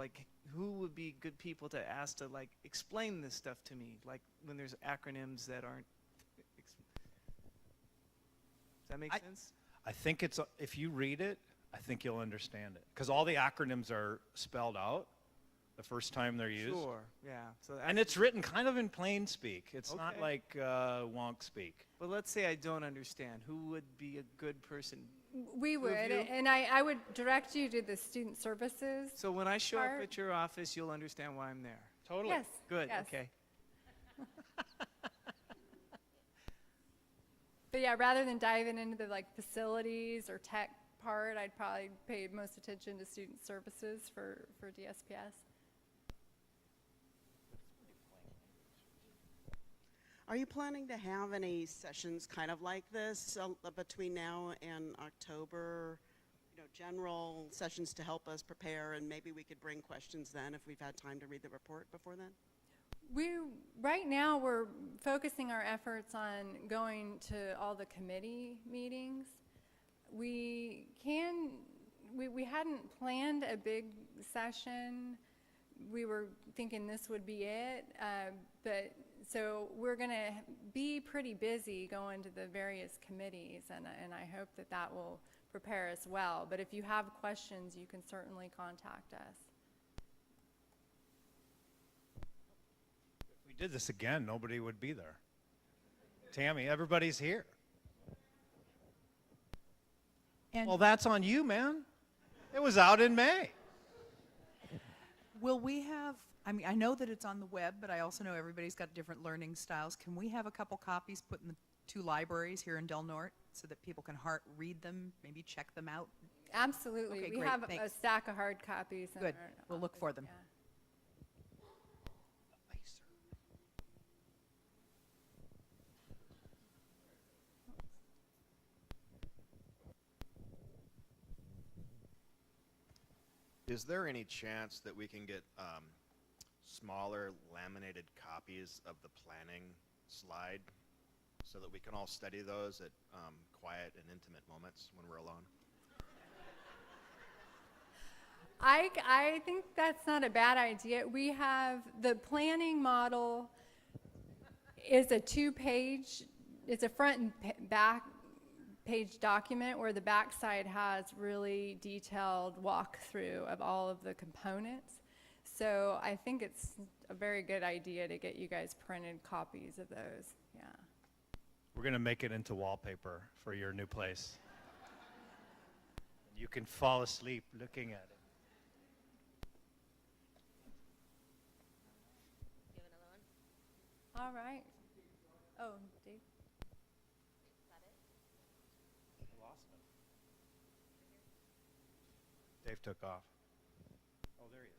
who would be good people to ask to explain this stuff to me, like when there's acronyms that aren't. Does that make sense? I think if you read it, I think you'll understand it, because all the acronyms are spelled out the first time they're used. Sure. Yeah. So And it's written kind of in plain speak. It's not Okay. like wonk speak. But let's say I don't understand. Who would be a good person? We would, Review? and I would direct you to the student services. So when I show Part- up at your office, you'll understand why I'm there. Totally. Yes. Good. yes. Okay. But yeah, rather than diving into the facilities or tech part, I'd probably pay most attention to student services for DSPS. Are you planning to have any sessions kind of like this between now and October? General sessions to help us prepare, and maybe we could bring questions then if we've had time to read the report before then? Right now, we're focusing our efforts on going to all the committee meetings. We hadn't planned a big session. We were thinking this would be it, so we're going to be pretty busy going to the various committees, and I hope that will prepare us well. But if you have questions, you can certainly contact us. If we did this again, nobody would be there. Tammy, everybody's here. And Well, that's on you, man. It was out in May. will we have, I know that it's on the web, but I also know everybody's got different learning styles. Can we have a couple copies put in the 2 libraries here in Del Norte so that people can read them, maybe check them out? Absolutely. Okay, We great, have a thanks. stack of hard copies. in Good. our We'll look for office, them. yeah. Is there any chance that we can get smaller laminated copies of the planning slide so that we can all study those at quiet and intimate moments when we're alone? I think that's not a bad idea. We have the planning model is a 2-page, it's a front and back page document where the back side has really detailed walkthrough of all of the components. So I think it's a very good idea to get you guys printed copies of those. Yeah. We're going to make it into wallpaper for your new place. You can fall asleep looking at it. All right. Oh, Dave. Dave took off. Oh, there he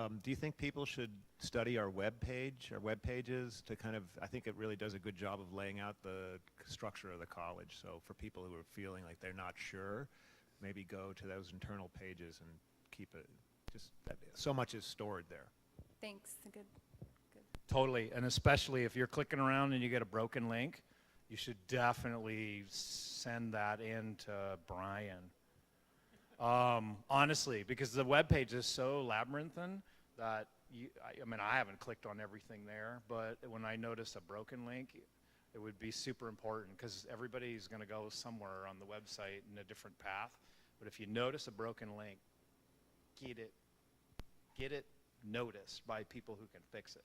is. Do you think people should study our web pages to kind of, I think it really does a good job of laying out the structure of the college. So for people who are feeling like they're not sure, maybe go to those internal pages and keep it, just that, so much is stored there. Thanks. Good. Totally, and especially if you're clicking around and you get a broken link, you should definitely send that in to Brian. Honestly, because the web page is so labyrinthine that I mean, I haven't clicked on everything there, but when I notice a broken link, it would be super important because everybody's going to go somewhere on the website in a different path. But if you notice a broken link, get it noticed by people who can fix it.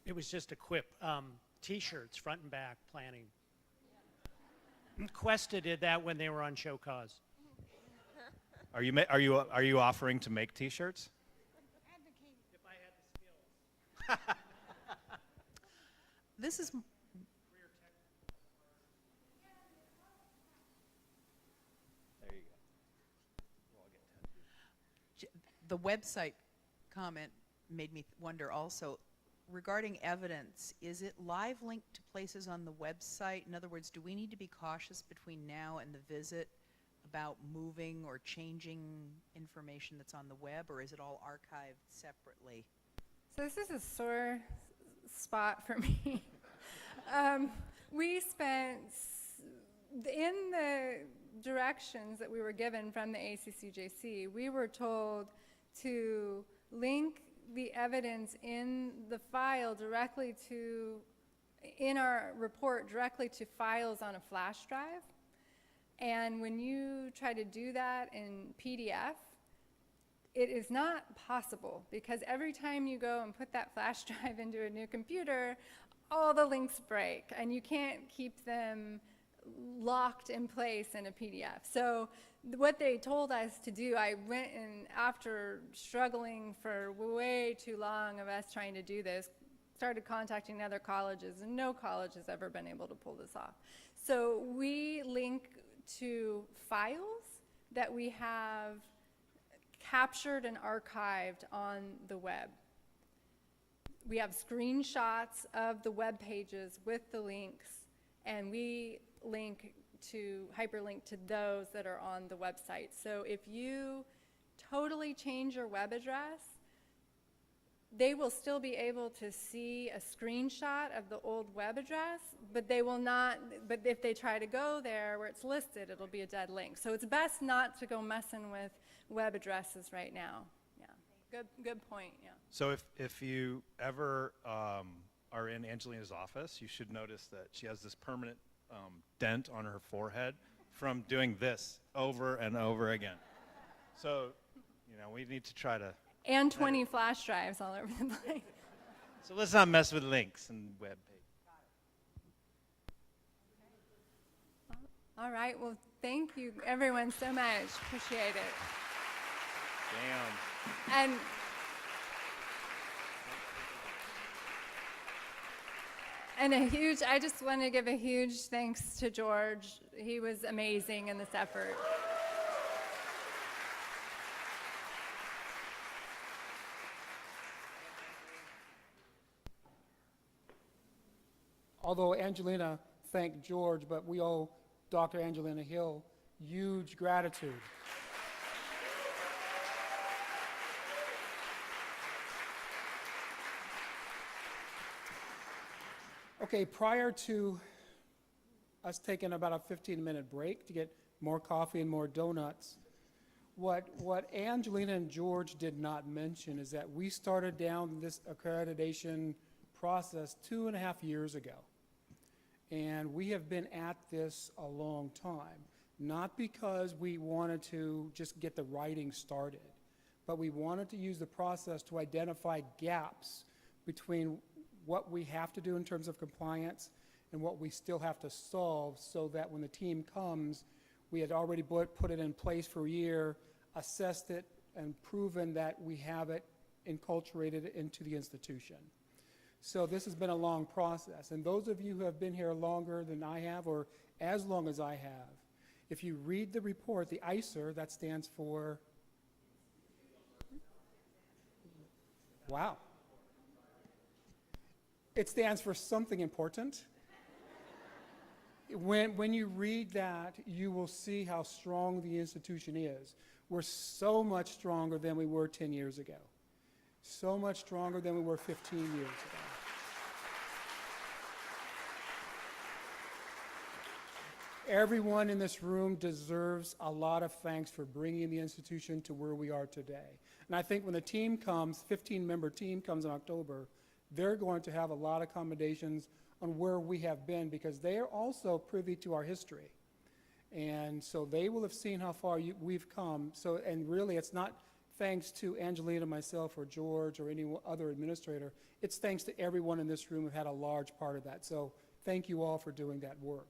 It was just a quip. T-shirts, front and back, planning. Cuesta did that when they were on Show Cause. Are you offering to make T-shirts? If I had the skills. This is There you go. We'll all get 10. the website comment made me wonder also regarding evidence. Is it live linked to places on the website? In other words, do we need to be cautious between now and the visit about moving or changing information that's on the web, or is it all archived separately? So this is a sore spot for me. We spent, in the directions that we were given from the ACCJC, we were told to link the evidence in the file directly to, in our report, directly to files on a flash drive. And when you try to do that in PDF, it is not possible because every time you go and put that flash drive into a new computer, all the links break and you can't keep them locked in place in a PDF. So what they told us to do, I went and after struggling for way too long of us trying to do this, started contacting other colleges, and no college has ever been able to pull this off. So we link to files that we have captured and archived on the web. We have screenshots of the web pages with the links, and we hyperlink to those that are on the website. So if you totally change your web address, they will still be able to see a screenshot of the old web address, but they will not, but if they try to go there where it's listed, it'll be a dead link. So it's best not to go messing with web addresses right now. Yeah, good point, yeah. So if you ever are in Angelina's office, you should notice that she has this permanent dent on her forehead from doing this over and over again. So, you know, we need to try to... And 20 flash drives all over the place. So let's not mess with links and web pages. All right, well, thank you everyone so much. Appreciate it. Damn. And I just want to give a huge thanks to George. He was amazing in this effort. Although Angelina thanked George, but we owe Dr. Angelina Hill huge gratitude. Okay, prior to us taking about a 15-minute break to get more coffee and more donuts, what Angelina and George did not mention is that we started down this accreditation process 2.5 years ago. And we have been at this a long time, not because we wanted to just get the writing started, but we wanted to use the process to identify gaps between what we have to do in terms of compliance and what we still have to solve, so that when the team comes, we had already put it in place for a year, assessed it, and proven that we have it enculturated into the institution. So this has been a long process. And those of you who have been here longer than I have, or as long as I have, if you read the report, the ICER, that stands for, wow. It stands for something important. When you read that, you will see how strong the institution is. We're so much stronger than we were 10 years ago. So much stronger than we were 15 years ago. Everyone in this room deserves a lot of thanks for bringing the institution to where we are today. And I think when the team comes, 15-member team comes in October, they're going to have a lot of commendations on where we have been, because they are also privy to our history. And so they will have seen how far we've come. So, and really it's not thanks to Angelina, myself, or George, or any other administrator. It's thanks to everyone in this room who had a large part of that. So thank you all for doing that work.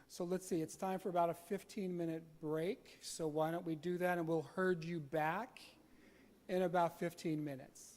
So let's see, it's time for about a 15-minute break. So why don't we do that, and we'll herd you back in about 15 minutes.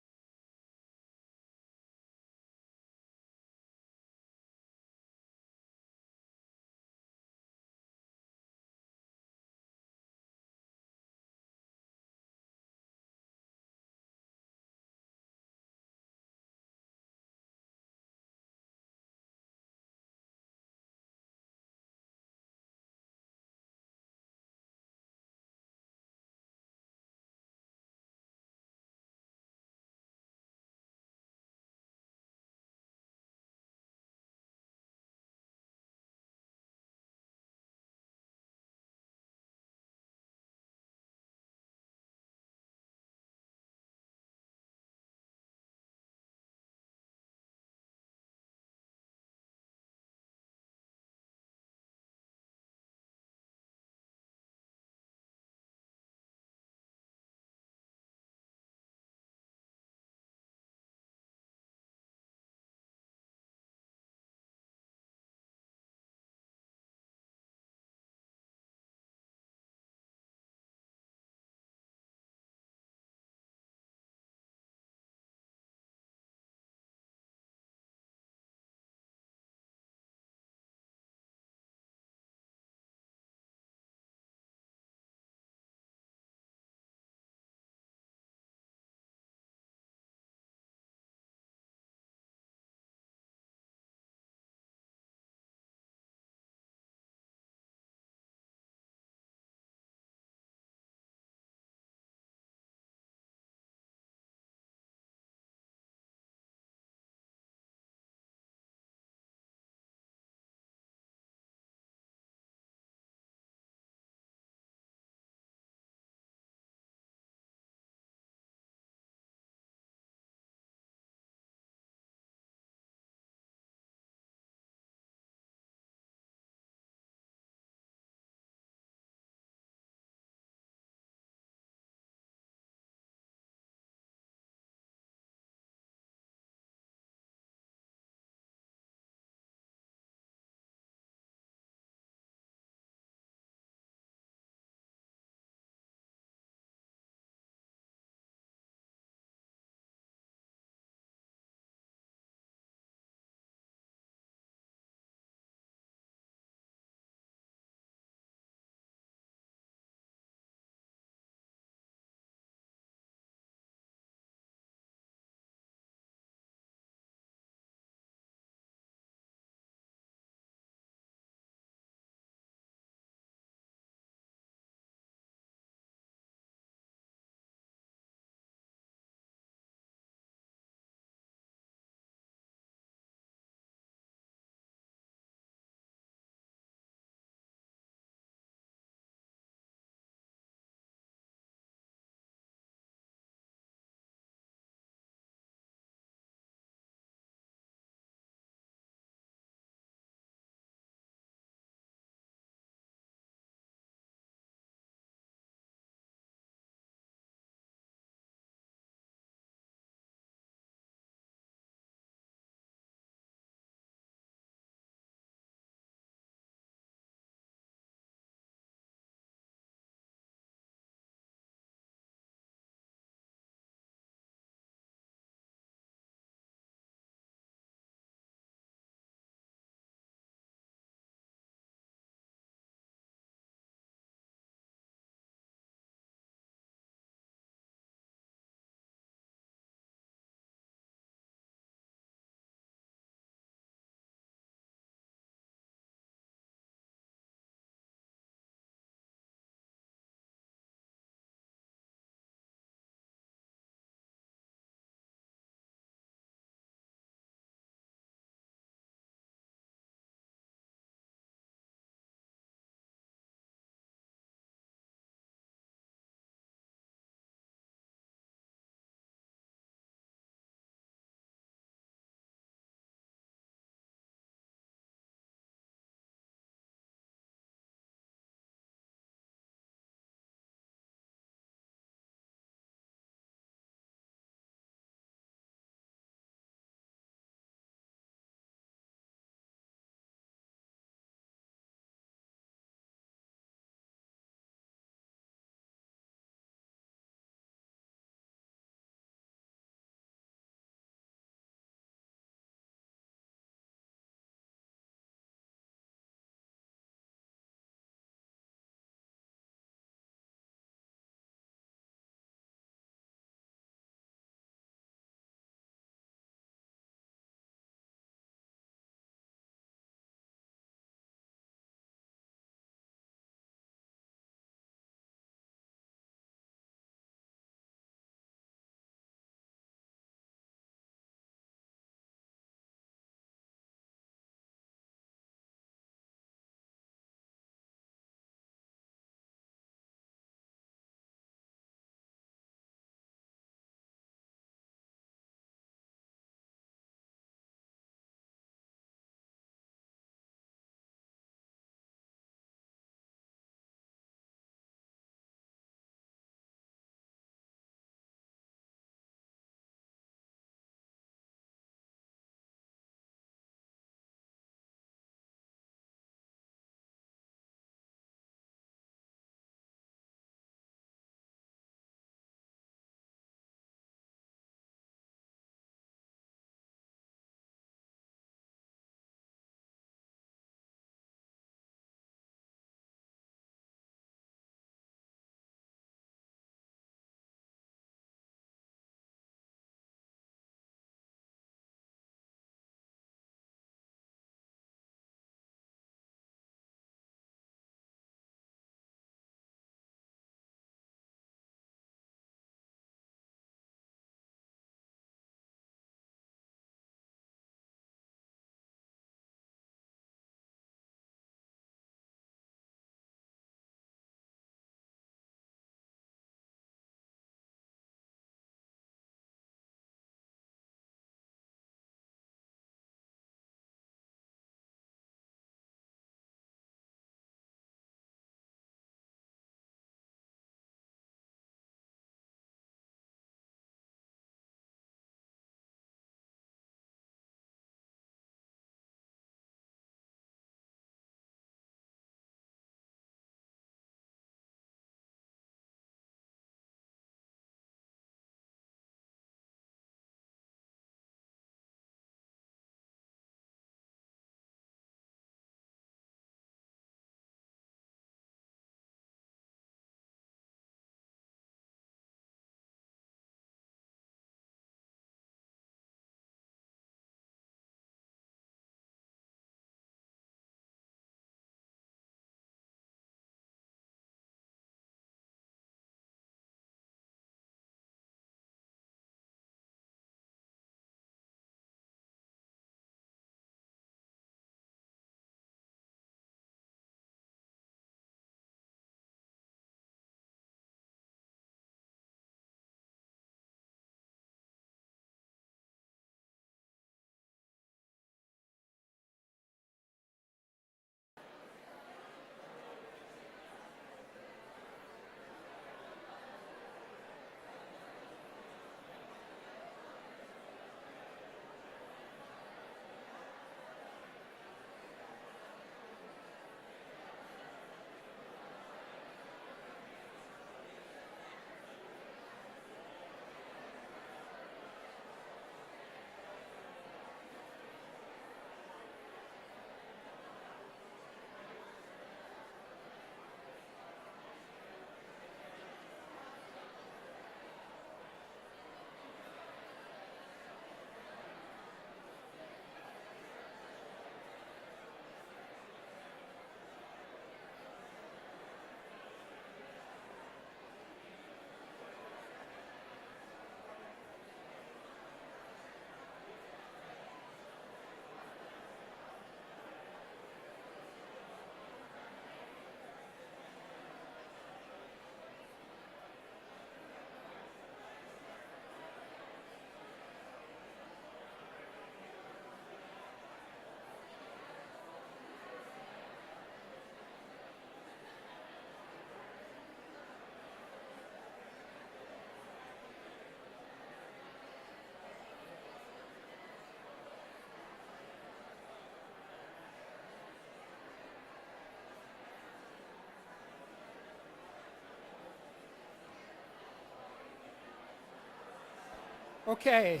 Okay.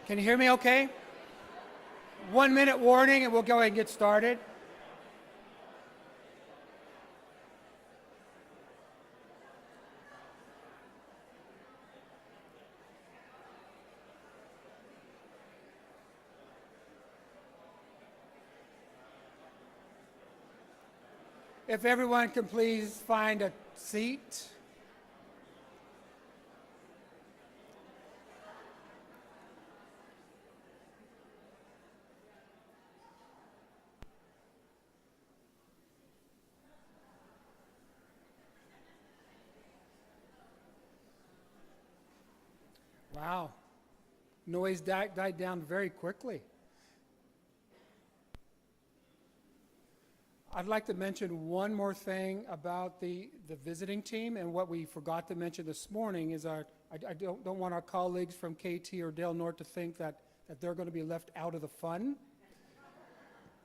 Can you hear me okay? 1 minute warning and we'll go ahead and get started. If everyone can please find a seat. Wow. Noise died down very quickly. I'd like to mention one more thing about the visiting team, and what we forgot to mention this morning is I don't want our colleagues from KT or Del Norte to think that they're going to be left out of the fun,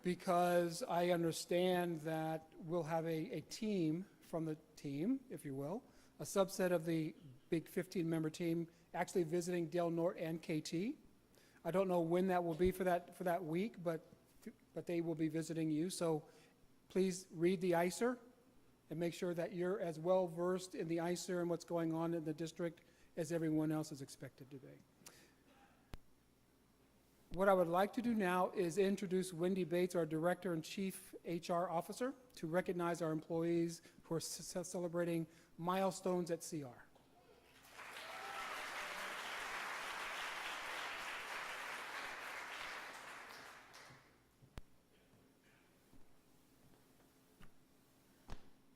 because I understand that we'll have a team from the team, if you will, a subset of the big 15-member team actually visiting Del Norte and KT. I don't know when that will be for that week, but they will be visiting you. So please read the ICER and make sure that you're as well versed in the ICER and what's going on in the district as everyone else is expected to be. What I would like to do now is introduce Wendy Bates, our Director and Chief HR Officer, to recognize our employees who are celebrating milestones at CR.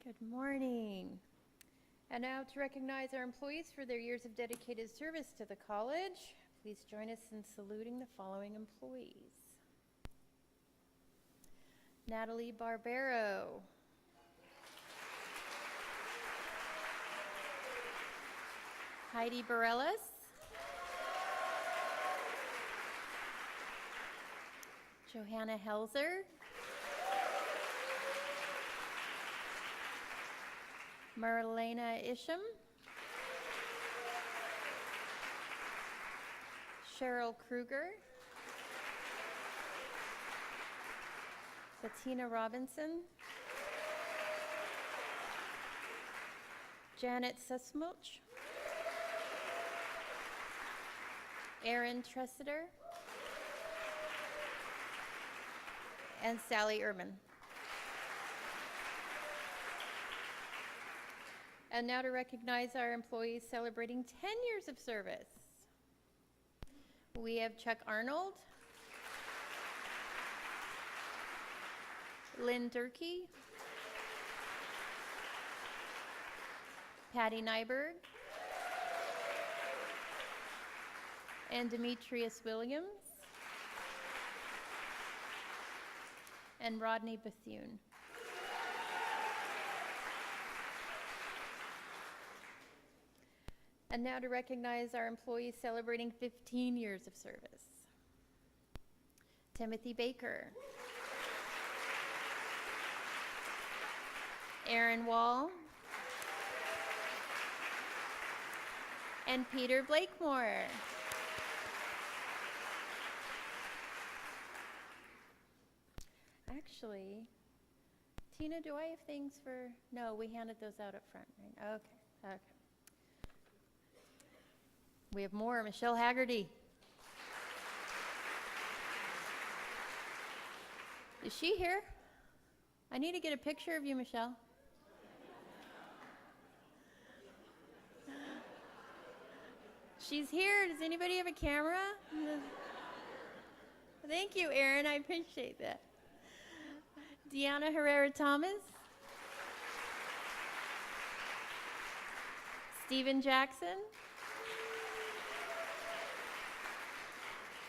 Good morning. And now to recognize our employees for their years of dedicated service to the college, please join us in saluting the following employees. Natalie Barbero. Heidi Bareilles. Johanna Helzer. Marlena Isham, Cheryl Kruger, Bettina Robinson, Janet Susmuch, Erin Tressiter, and Sally Urban. And now to recognize our employees celebrating 10 years of service. We have Chuck Arnold, Lynn Durkee, Patty Nyberg, and Demetrius Williams, and Rodney Bethune. And now to recognize our employees celebrating 15 years of service. Timothy Baker, Aaron Wall, and Peter Blakemore. Actually, Tina, do I have things for, no, we handed those out up front, right? Okay. We have more. Michelle Haggerty. Is she here? I need to get a picture of you, Michelle. She's here. Does anybody have a camera? Thank you, Erin. I appreciate that. Deanna Herrera-Thomas. Stephen Jackson.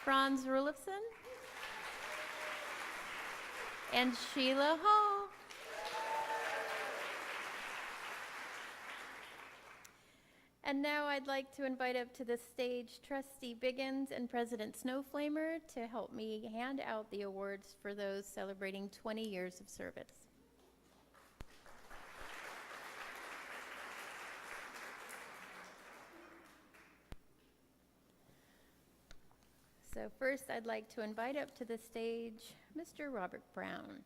Franz Rulofson, and Sheila Hall. And now I'd like to invite up to the stage Trustee Biggins and President Snowflamer to help me hand out the awards for those celebrating 20 years of service. So first, I'd like to invite up to the stage Mr. Robert Brown.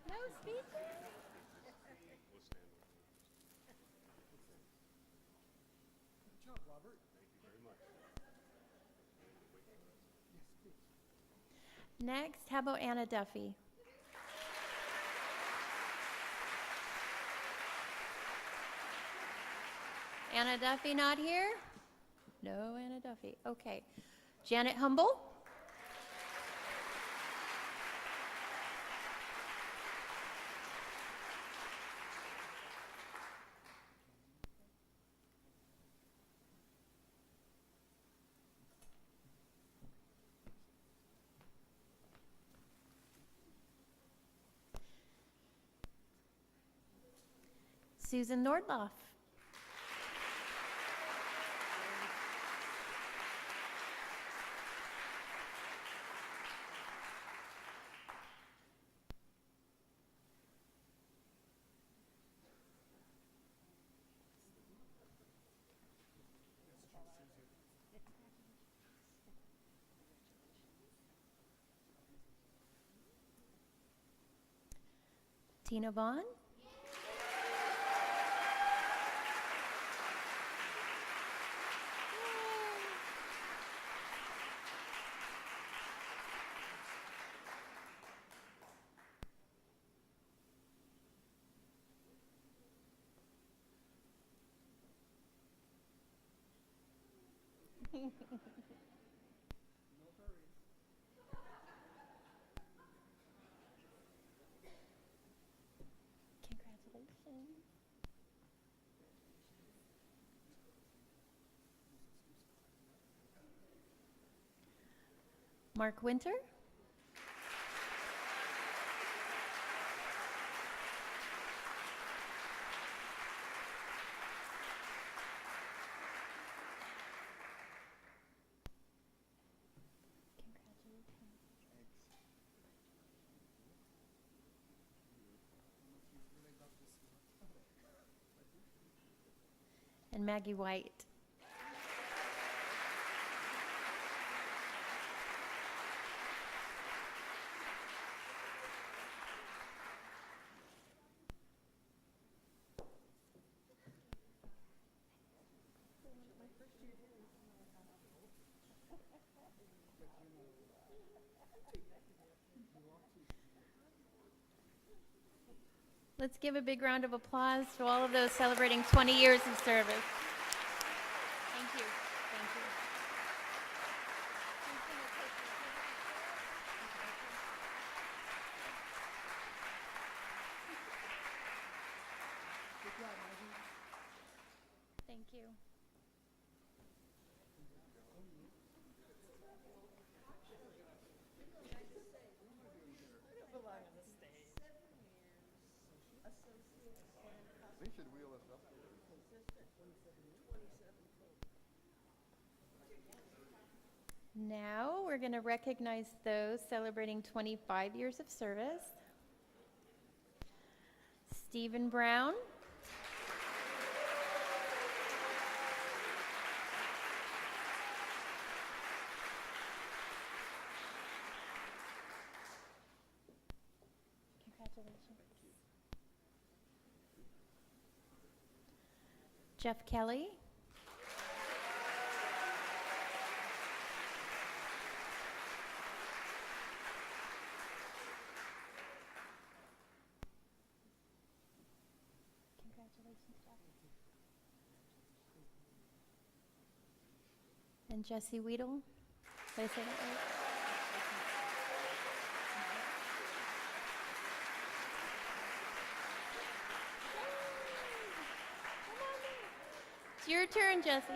No speeches? Good job, Robert. Next, how about Anna Duffy? Anna Duffy not here? No Anna Duffy. Okay. Janet Humble? Susan Nordloff. Tina Vaughn. Congratulations. Mark Winter. And Maggie White. Let's give a big round of applause to all of those celebrating 20 years of service. Thank you. Thank you. Thank you. Now we're going to recognize those celebrating 25 years of service. Stephen Brown. Congratulations. Jeff Kelly. Congratulations, Jeff. And Jesse Weedle. Did I say that right? It's your turn, Jesse.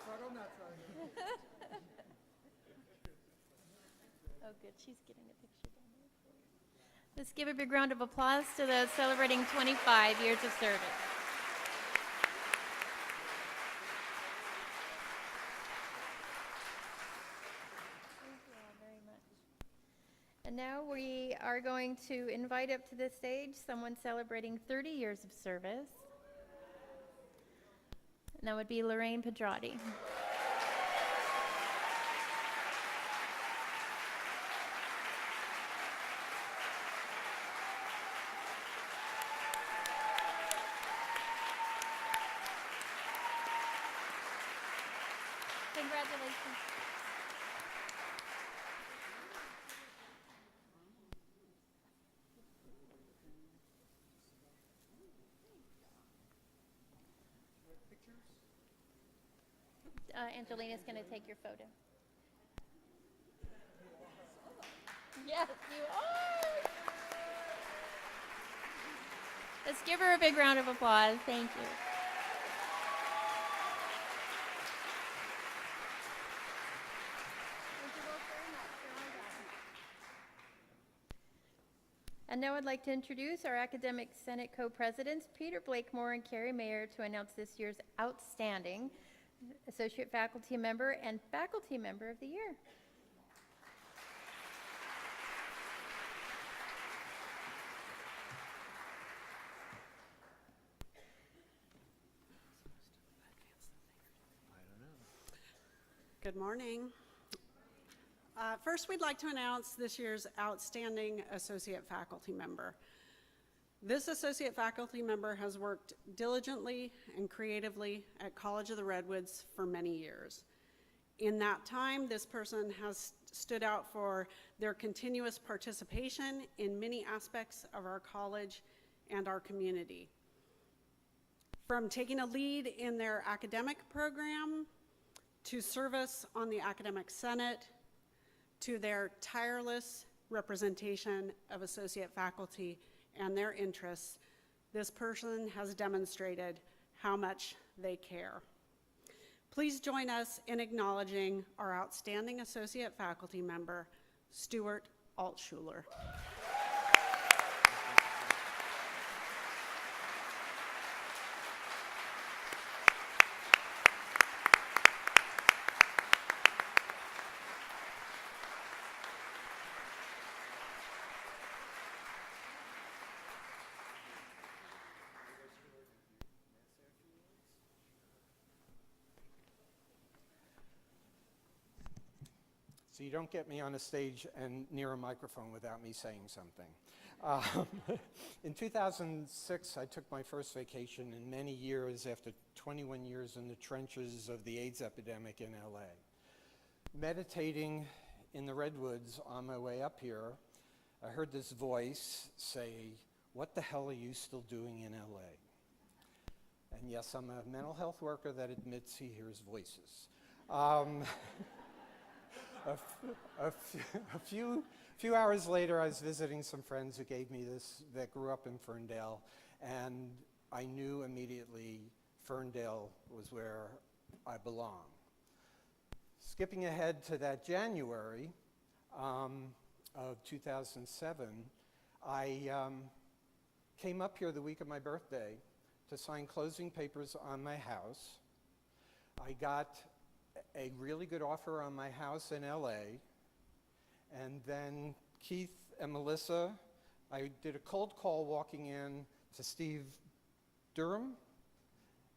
Start on that side. Oh, good. She's getting a picture down there for you. Let's give a big round of applause to those celebrating 25 years of service. Thank you all very much. And now we are going to invite up to the stage someone celebrating 30 years of service. And that would be Lorraine Pedrati. Congratulations. Angelina's going to take your photo. Yes, you are. Let's give her a big round of applause. Thank you. And now I'd like to introduce our Academic Senate co-presidents, Peter Blakemore and Carrie Mayer, to announce this year's outstanding Associate Faculty Member and Faculty Member of the Year. Good morning. First, we'd like to announce this year's outstanding associate faculty member. This associate faculty member has worked diligently and creatively at College of the Redwoods for many years. In that time, this person has stood out for their continuous participation in many aspects of our college and our community. From taking a lead in their academic program, to service on the Academic Senate, to their tireless representation of associate faculty and their interests, this person has demonstrated how much they care. Please join us in acknowledging our outstanding associate faculty member, Stuart Altschuler. So you don't get me on a stage and near a microphone without me saying something. In 2006, I took my first vacation in many years after 21 years in the trenches of the AIDS epidemic in LA. Meditating in the Redwoods on my way up here, I heard this voice say, "What the hell are you still doing in LA?" And yes, I'm a mental health worker that admits he hears voices. A few hours later, I was visiting some friends who gave me this, that grew up in Ferndale, and I knew immediately Ferndale was where I belong. Skipping ahead to that January of 2007, I came up here the week of my birthday to sign closing papers on my house. I got a really good offer on my house in LA, and then Keith and Melissa, I did a cold call walking in to Steve Durham,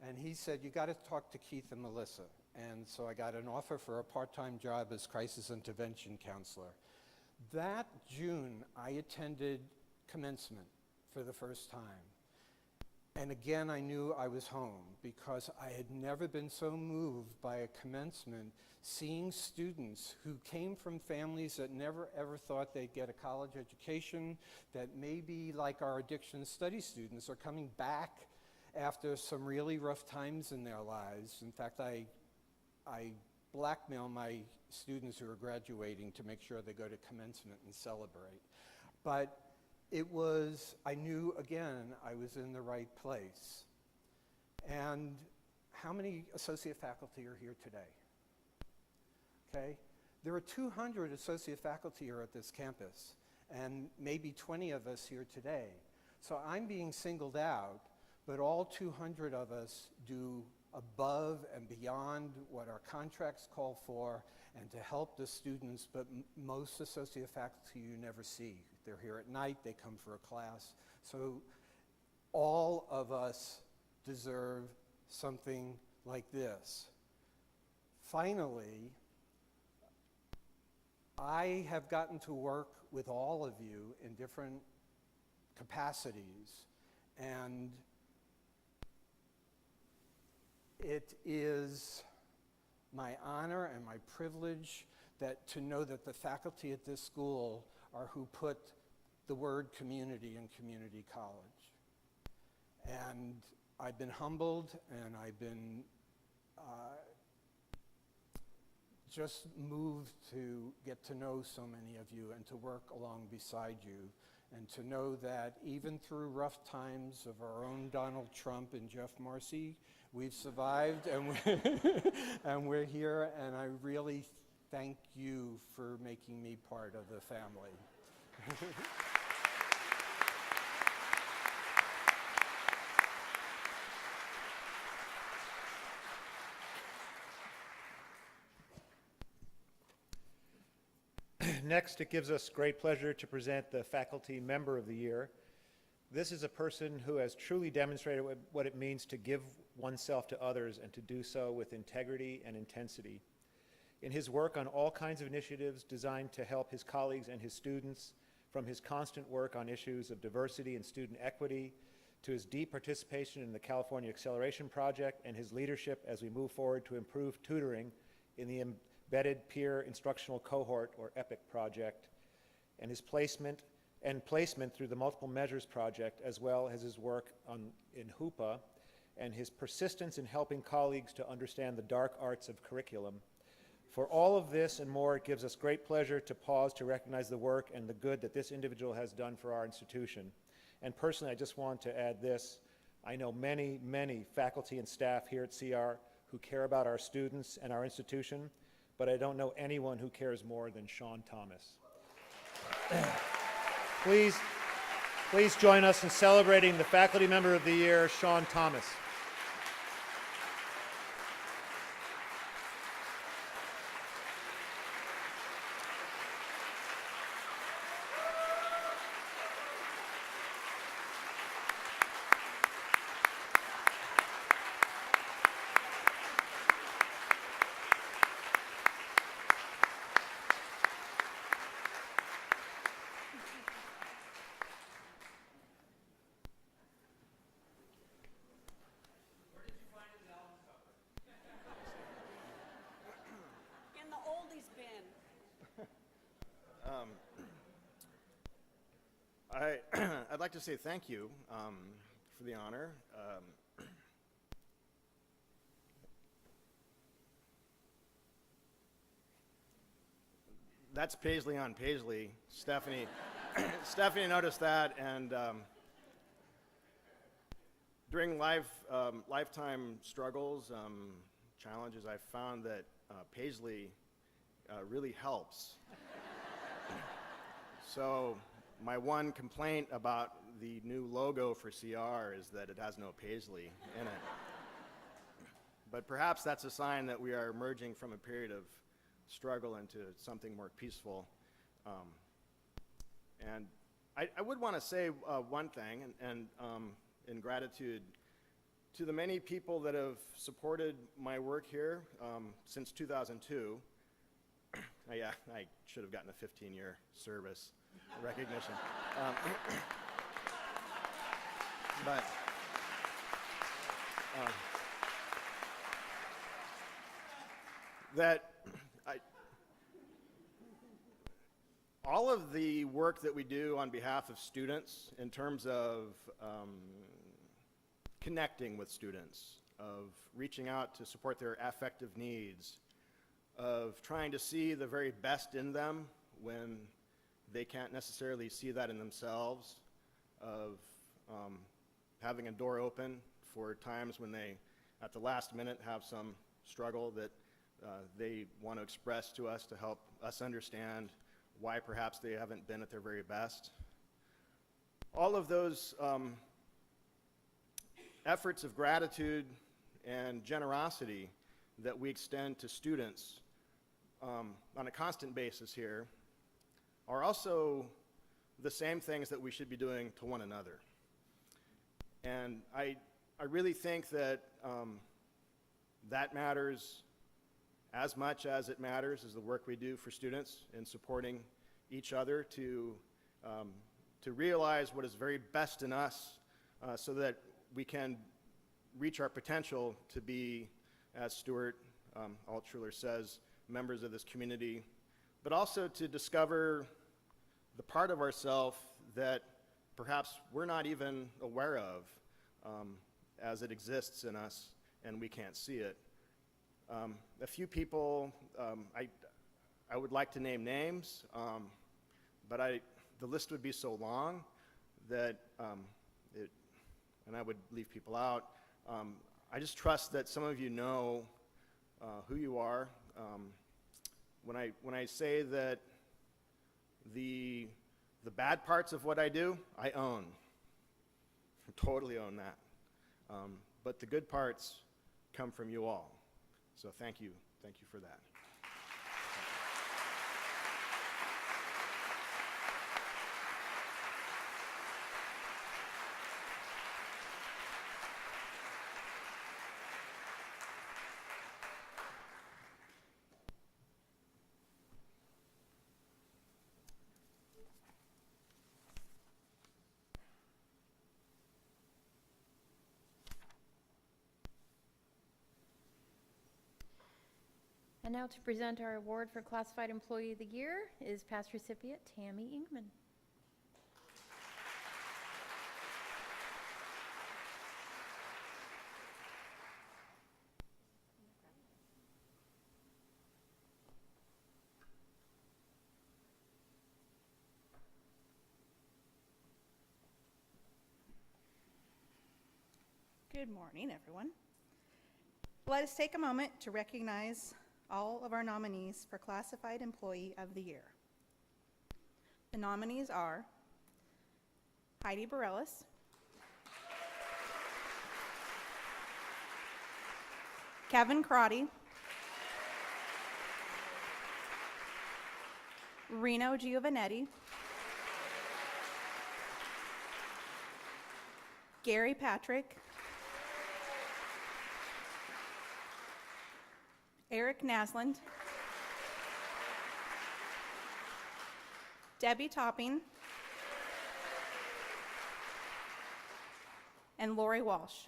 and he said, "You got to talk to Keith and Melissa." And so I got an offer for a part-time job as crisis intervention counselor. That June, I attended commencement for the first time. And again, I knew I was home because I had never been so moved by a commencement, seeing students who came from families that never ever thought they'd get a college education, that maybe like our addiction study students are coming back after some really rough times in their lives. In fact, I blackmail my students who are graduating to make sure they go to commencement and celebrate. But it was, I knew again, I was in the right place. And how many associate faculty are here today? Okay, There are 200 associate faculty here at this campus, and maybe 20 of us here today. So I'm being singled out, but all 200 of us do above and beyond what our contracts call for, and to help the students, but most associate faculty you never see. They're here at night, they come for a class. So all of us deserve something like this. Finally, I have gotten to work with all of you in different capacities, and it is my honor and my privilege to know that the faculty at this school are who put the word community in community college. And I've been humbled, and I've been just moved to get to know so many of you and to work along beside you, and to know that even through rough times of our own Donald Trump and Jeff Marcy, we've survived, and we're here, and I really thank you for making me part of the family. Next, it gives us great pleasure to present the Faculty Member of the Year. This is a person who has truly demonstrated what it means to give oneself to others and to do so with integrity and intensity. In his work on all kinds of initiatives designed to help his colleagues and his students, from his constant work on issues of diversity and student equity, to his deep participation in the California Acceleration Project, and his leadership as we move forward to improve tutoring in the Embedded Peer Instructional Cohort, or EPIC project, and his placement through the Multiple Measures Project, as well as his work in HOOPA, and his persistence in helping colleagues to understand the dark arts of curriculum. For all of this and more, it gives us great pleasure to pause to recognize the work and the good that this individual has done for our institution. And personally, I just want to add this. I know many, many faculty and staff here at CR who care about our students and our institution, but I don't know anyone who cares more than Sean Thomas. Please join us in celebrating the Faculty Member of the Year, Sean Thomas. In the oldies bin. I'd like to say thank you for the honor. That's Paisley on Paisley. Stephanie, Stephanie noticed that, and during lifetime struggles, challenges, I've found that Paisley really helps. So my one complaint about the new logo for CR is that it has no Paisley in it. But perhaps that's a sign that we are emerging from a period of struggle into something more peaceful. And I would want to say one thing, and in gratitude to the many people that have supported my work here since 2002. Yeah, I should have gotten a 15-year service recognition. But all of the work that we do on behalf of students in terms of connecting with students, of reaching out to support their affective needs, of trying to see the very best in them when they can't necessarily see that in themselves, of having a door open for times when they, at the last minute, have some struggle, that they want to express to us to help us understand why perhaps they haven't been at their very best. All of those efforts of gratitude and generosity that we extend to students on a constant basis here are also the same things that we should be doing to one another. And I really think that that matters as much as it matters as the work we do for students in supporting each other to realize what is very best in us so that we can reach our potential to be, as Stuart Altschuler says, members of this community, but also to discover the part of ourselves that perhaps we're not even aware of as it exists in us and we can't see it. A few people, I would like to name names, but the list would be so long that, and I would leave people out. I just trust that some of you know who you are. When I say that the bad parts of what I do, I own. I totally own that. But the good parts come from you all. So thank you for that. And now to present our award for Classified Employee of the Year is past recipient Tammy Ingman. Good morning, everyone. Let us take a moment to recognize all of our nominees for Classified Employee of the Year. The nominees are Heidi Bareilles, Kevin Crotty, Reno Giovanetti, Gary Patrick, Eric Nasland, Debbie Topping, and Lori Walsh.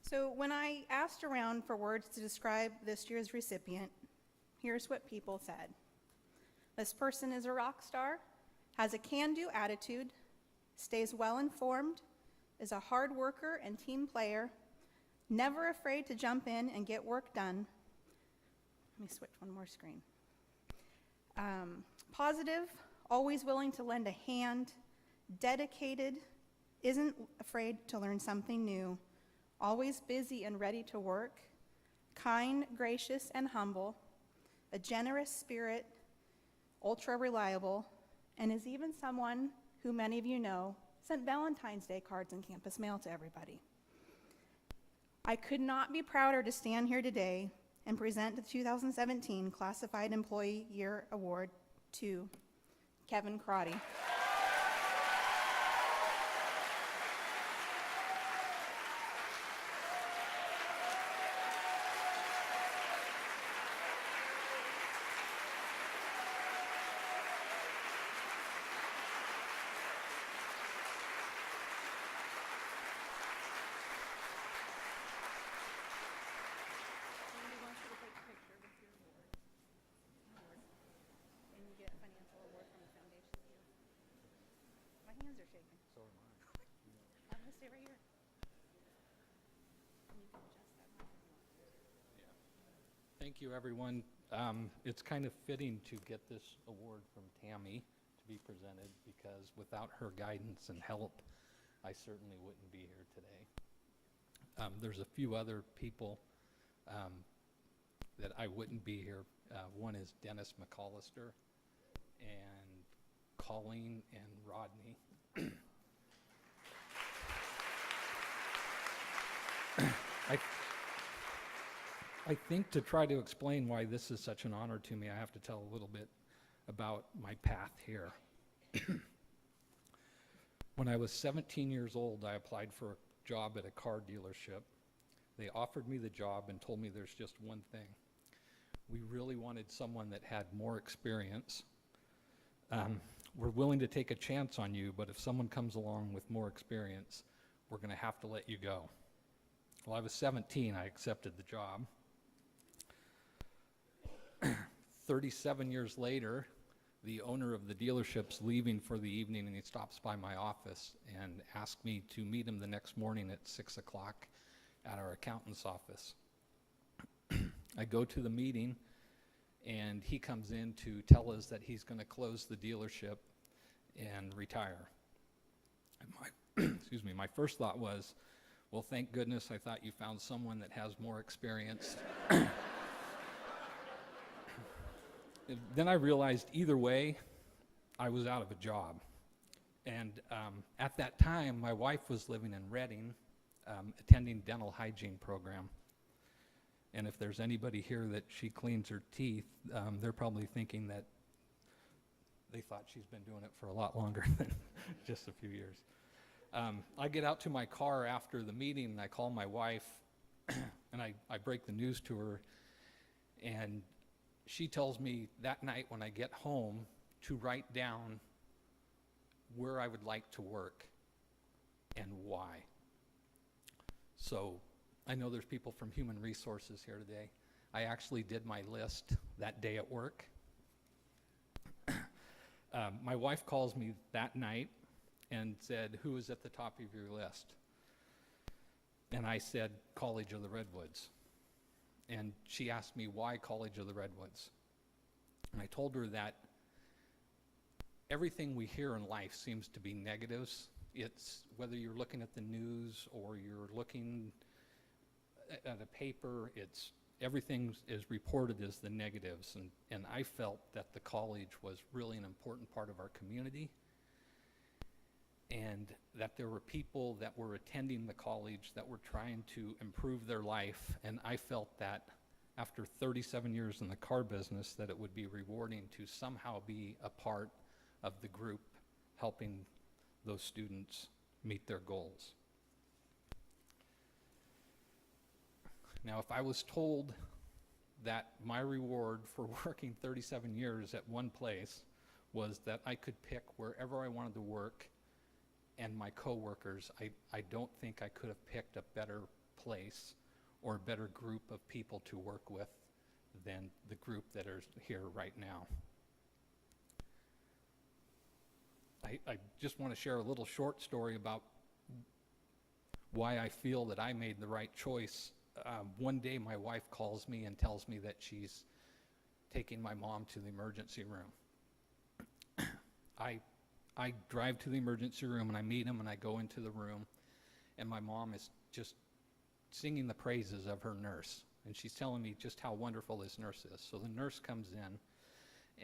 So when I asked around for words to describe this year's recipient, here's what people said. This person is a rock star, has a can-do attitude, stays well-informed, is a hard worker and team player, never afraid to jump in and get work done. Let me switch one more screen. Positive, always willing to lend a hand, dedicated, isn't afraid to learn something new, always busy and ready to work, kind, gracious, and humble, a generous spirit, ultra reliable, and is even someone who many of you know sent Valentine's Day cards and campus mail to everybody. I could not be prouder to stand here today and present the 2017 Classified Employee Year Award to Kevin Crotty. Thank you, everyone. It's kind of fitting to get this award from Tammy to be presented because without her guidance and help, I certainly wouldn't be here today. There's a few other people that I wouldn't be here. One is Dennis McAllister and Colleen and Rodney. I think to try to explain why this is such an honor to me, I have to tell a little bit about my path here. When I was 17 years old, I applied for a job at a car dealership. They offered me the job and told me there's just one thing. We really wanted someone that had more experience. We're willing to take a chance on you, but if someone comes along with more experience, we're going to have to let you go. Well, I was 17, I accepted the job. 37 years later, the owner of the dealership's leaving for the evening, and he stops by my office and asked me to meet him the next morning at 6 o'clock at our accountant's office. I go to the meeting, and he comes in to tell us that he's going to close the dealership and retire. And excuse me, my first thought was, well, thank goodness I thought you found someone that has more experience. Then I realized either way, I was out of a job. And at that time, my wife was living in Reading, attending dental hygiene program. And if there's anybody here that she cleans her teeth, they're probably thinking that they thought she's been doing it for a lot longer than just a few years. I get out to my car after the meeting, and I call my wife, and I break the news to her, and she tells me that night when I get home to write down where I would like to work and why. So I know there's people from Human Resources here today. I actually did my list that day at work. My wife calls me that night and said, "Who is at the top of your list?" And I said, College of the Redwoods. And she asked me, why College of the Redwoods? And I told her that everything we hear in life seems to be negatives. It's whether you're looking at the news or you're looking at a paper, everything is reported as the negatives. And I felt that the college was really an important part of our community, and that there were people that were attending the college that were trying to improve their life. And I felt that after 37 years in the car business, that it would be rewarding to somehow be a part of the group helping those students meet their goals. Now, if I was told that my reward for working 37 years at one place was that I could pick wherever I wanted to work and my coworkers, I don't think I could have picked a better place or a better group of people to work with than the group that are here right now. I just want to share a little short story about why I feel that I made the right choice. One day my wife calls me and tells me that she's taking my mom to the emergency room. I drive to the emergency room and I meet him and I go into the room, and my mom is just singing the praises of her nurse. And she's telling me just how wonderful this nurse is. So the nurse comes in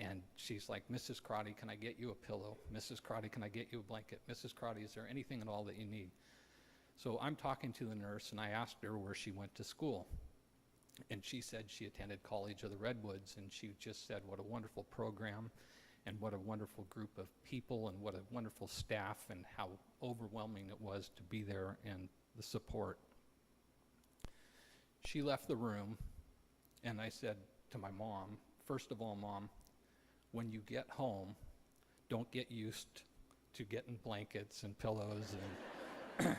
and she's like, "Mrs. Crotty, can I get you a pillow? Mrs. Crotty, can I get you a blanket? Mrs. Crotty, is there anything at all that you need?" So I'm talking to the nurse and I asked her where she went to school. And she said she attended College of the Redwoods, and she just said what a wonderful program and what a wonderful group of people and what a wonderful staff, and how overwhelming it was to be there and the support. She left the room, and I said to my mom, "First of all, Mom, when you get home, don't get used to getting blankets and pillows. And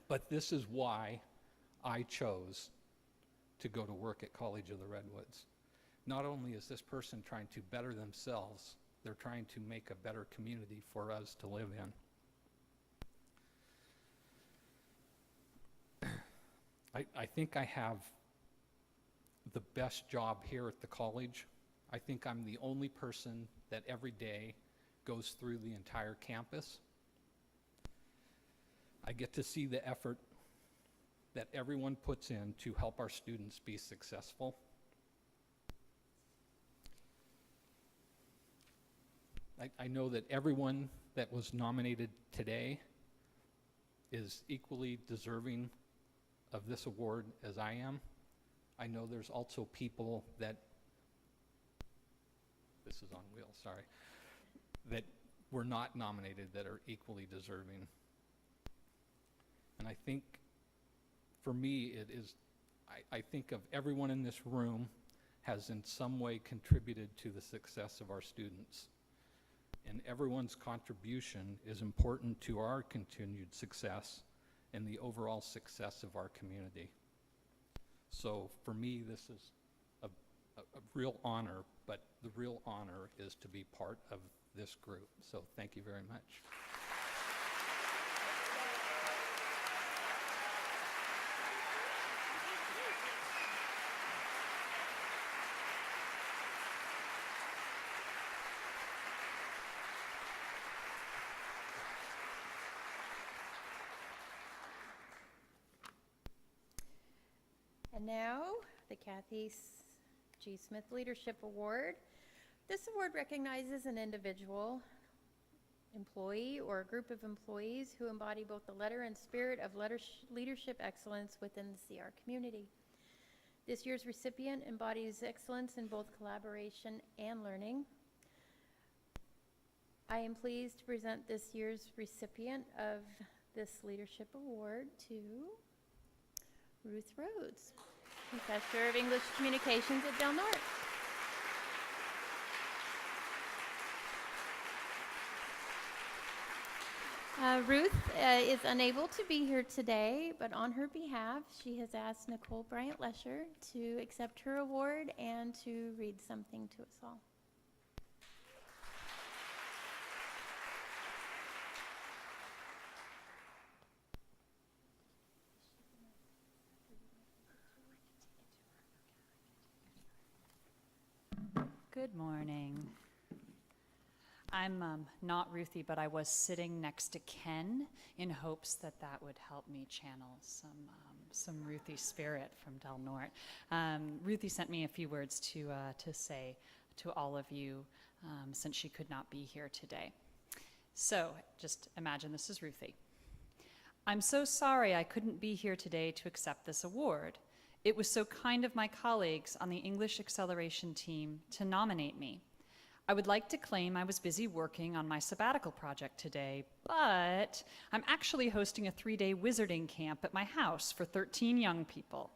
but this is why I chose to go to work at College of the Redwoods. Not only is this person trying to better themselves, they're trying to make a better community for us to live in." I think I have the best job here at the college. I think I'm the only person that every day goes through the entire campus. I get to see the effort that everyone puts in to help our students be successful. I know that everyone that was nominated today is equally deserving of this award as I am. I know there's also people that, this is on wheels, sorry, that were not nominated that are equally deserving. And I think, for me, it is, I think of everyone in this room has in some way contributed to the success of our students. And everyone's contribution is important to our continued success and the overall success of our community. So for me, this is a real honor, but the real honor is to be part of this group. So thank you very much. And now, the Kathy G. Smith Leadership Award. This award recognizes an individual, employee, or a group of employees who embody both the letter and spirit of leadership excellence within the CR community. This year's recipient embodies excellence in both collaboration and learning. I am pleased to present this year's recipient of this leadership award to Ruth Rhodes, Professor of English Communications at Del Norte. Ruth is unable to be here today, but on her behalf, she has asked Nicole Bryant Lesher to accept her award and to read something to us all. Good morning. I'm not Ruthie, but I was sitting next to Ken in hopes that that would help me channel some Ruthie spirit from Del Norte. Ruthie sent me a few words to say to all of you since she could not be here today. So just imagine this is Ruthie. I'm so sorry I couldn't be here today to accept this award. It was so kind of my colleagues on the English Acceleration team to nominate me. I would like to claim I was busy working on my sabbatical project today, but I'm actually hosting a 3-day wizarding camp at my house for 13 young people.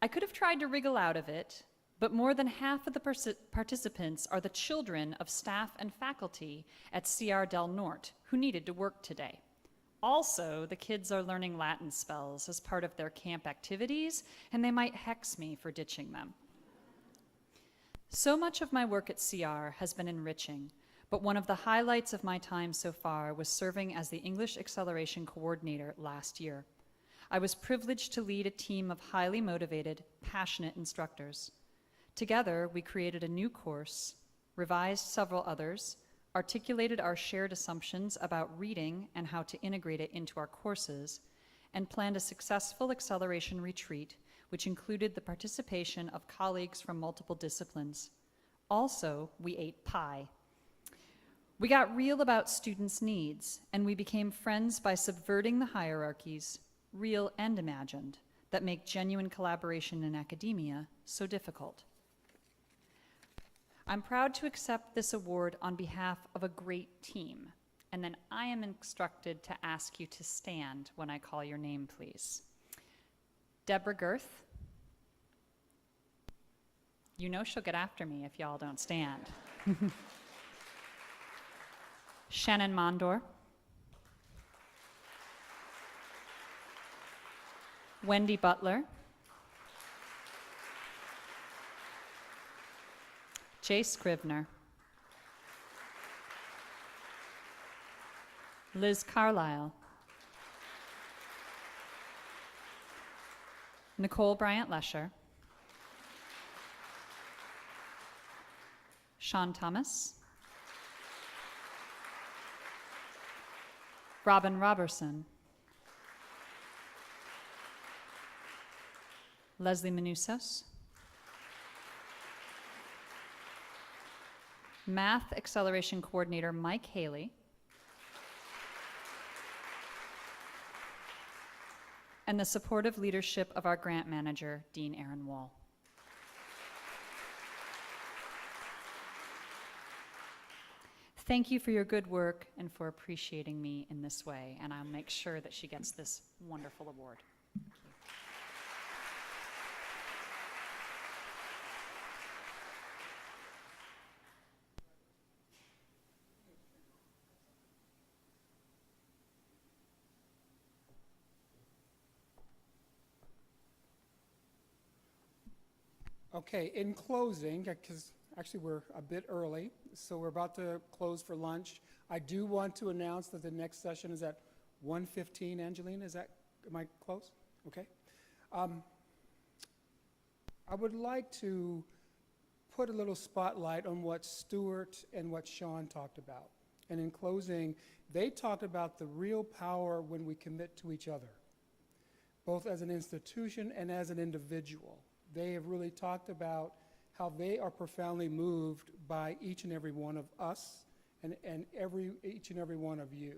I could have tried to wriggle out of it, but more than half of the participants are the children of staff and faculty at CR Del Norte who needed to work today. Also, the kids are learning Latin spells as part of their camp activities, and they might hex me for ditching them. So much of my work at CR has been enriching, but one of the highlights of my time so far was serving as the English Acceleration Coordinator last year. I was privileged to lead a team of highly motivated, passionate instructors. Together, we created a new course, revised several others, articulated our shared assumptions about reading and how to integrate it into our courses, and planned a successful acceleration retreat which included the participation of colleagues from multiple disciplines. Also, we ate pie. We got real about students' needs, and we became friends by subverting the hierarchies, real and imagined, that make genuine collaboration in academia so difficult. I'm proud to accept this award on behalf of a great team, and then I am instructed to ask you to stand when I call your name, please. Deborah Girth. You know she'll get after me if y'all don't stand. Shannon Mondor. Wendy Butler. Jay Scrivener. Liz Carlisle. Nicole Bryant Lesher. Sean Thomas. Robin Robertson. Leslie Manusos. Math Acceleration Coordinator Mike Haley. And the supportive leadership of our grant manager, Dean Aaron Wall. Thank you for your good work and for appreciating me in this way, and I'll make sure that she gets this wonderful award. Okay, in closing, because actually we're a bit early, so we're about to close for lunch. I do want to announce that the next session is at 1:15. Angelina, am I close? Okay. I would like to put a little spotlight on what Stuart and what Sean talked about. And in closing, they talked about the real power when we commit to each other, both as an institution and as an individual. They have really talked about how they are profoundly moved by each and every one of us and each and every one of you.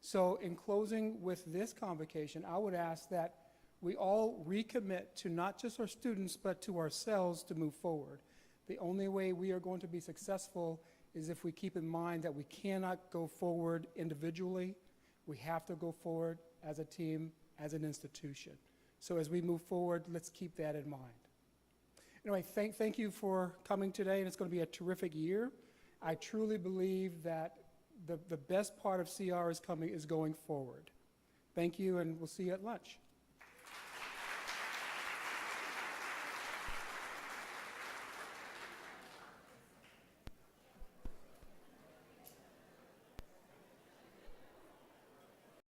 So in closing with this convocation, I would ask that we all recommit to not just our students, but to ourselves to move forward. The only way we are going to be successful is if we keep in mind that we cannot go forward individually. We have to go forward as a team, as an institution. So as we move forward, let's keep that in mind. Anyway, thank you for coming today, and it's going to be a terrific year. I truly believe that the best part of CR is going forward. Thank you, and we'll see you at lunch.